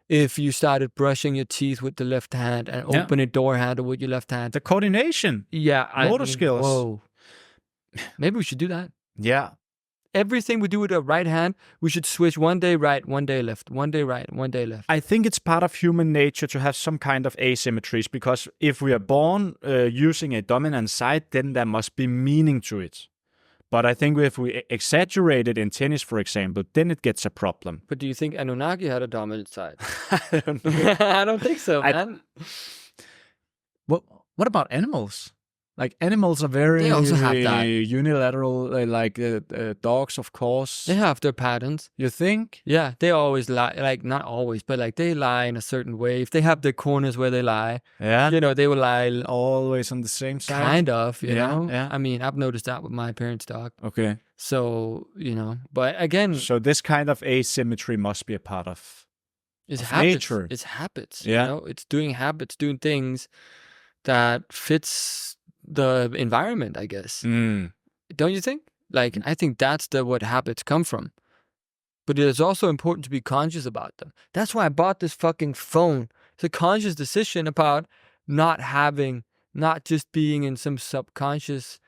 if you started brushing your teeth with the left hand and opening a door handle with your left hand. The coordination. Yeah. Motor skills. Whoa. Maybe we should do that. Yeah. Everything we do with our right hand, we should switch one day right, one day left, one day right, one day left. I think it's part of human nature to have some kind of asymmetries, because if we are born using a dominant side, then there must be meaning to it. But I think if we exaggerate it in tennis, for example, then it gets a problem. But do you think Anunnaki had a dominant side? I don't know. I don't think so, man. What about animals? Like, animals are very they also have that. Unilateral, like dogs, of course. They have their patterns. You think? Yeah, they always lie. Like, not always, but like they lie in a certain way. If they have their corners where they lie, they will lie always on the same side. Kind of, you know? Yeah. I mean, I've noticed that with my parents' dog. Okay. So, but again. So this kind of asymmetry must be a part of nature. It's habits. Yeah. It's doing habits, doing things that fits the environment, I guess. Don't you think? Like, I think that's what habits come from. But it is also important to be conscious about them. That's why I bought this fucking phone. It's a conscious decision about not just being in some subconscious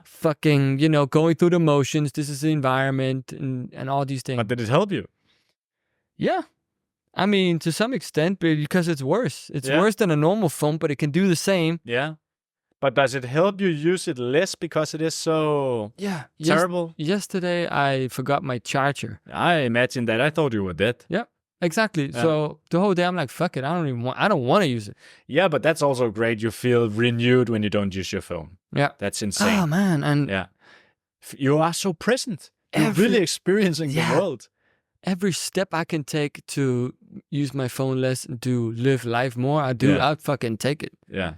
fucking, going through the motions. This is the environment and all these things. But did it help you? Yeah. I mean, to some extent, because it's worse. It's worse than a normal phone, but it can do the same. Yeah. But does it help you use it less because it is so terrible? Yesterday, I forgot my charger. I imagine that. I thought you were dead. Yeah, exactly. Yeah. So the whole day, I'm like, fuck it. I don't want to use it. Yeah, but that's also great. You feel renewed when you don't use your phone. Yeah. That's insane. Oh, man. And yeah. You are so present. You're really experiencing the world. Every step I can take to use my phone less and to live life more, I do. I'll fucking take it. Yeah.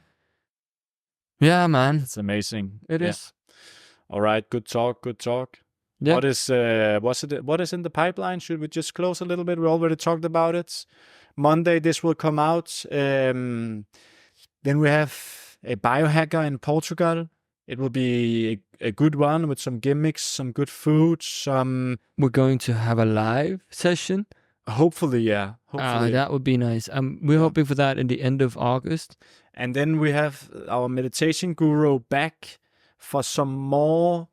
Yeah, man. It's amazing. It is. All right. Good talk. Yeah. What is in the pipeline? Should we just close a little bit? We already talked about it. Monday, this will come out. Then we have a biohacker in Portugal. It will be a good one with some gimmicks, some good food, some... We're going to have a live session. Hopefully, yeah. Hopefully. That would be nice. We're hoping for that in the end of August. And then we have our meditation guru back for some more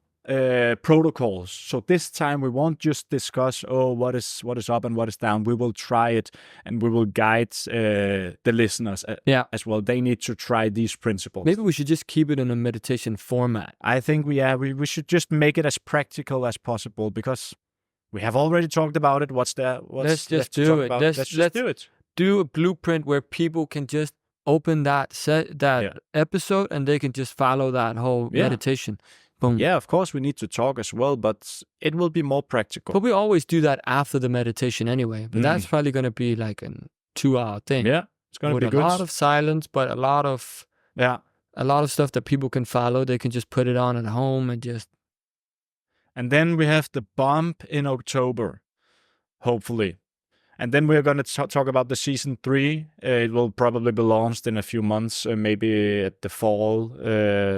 protocols. So this time we won't just discuss, what is up and what is down. We will try it and we will guide the listeners as well. They need to try these principles. Maybe we should just keep it in a meditation format. I think we should just make it as practical as possible because we have already talked about it. Let's just do it. Let's do it. Do a blueprint where people can just open that episode and they can just follow that whole meditation. Boom. Yeah, of course we need to talk as well, but it will be more practical. But we always do that after the meditation anyway. But that's probably going to be like a 2-hour thing. Yeah, it's going to be good. A lot of silence, but a lot of stuff that people can follow. They can just put it on at home and just... And then we have the bump in October, hopefully. And then we're going to talk about the season 3. It will probably be launched in a few months, maybe at the fall,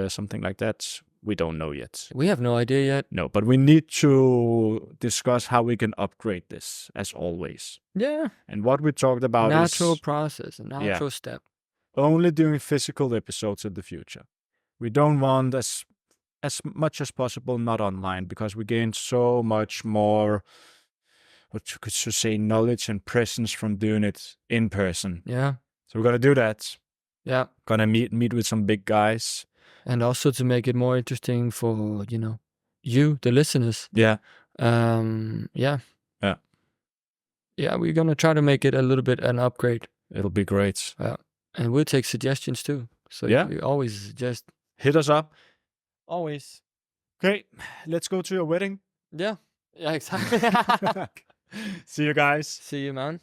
something like that. We don't know yet. We have no idea yet. No, but we need to discuss how we can upgrade this, as always. Yeah. And what we talked about natural process, a natural step. Only doing physical episodes in the future. We don't want as much as possible not online because we gain so much more, what you could say, knowledge and presence from doing it in person. Yeah. So we're going to do that. Yeah. Gonna meet with some big guys. And also to make it more interesting for, you, the listeners. Yeah. Yeah, we're going to try to make it a little bit an upgrade. It'll be great. Yeah. And we'll take suggestions too. So you always just... hit us up. Always. Great. Let's go to your wedding. Yeah. Yeah, exactly. See you guys. See you, man.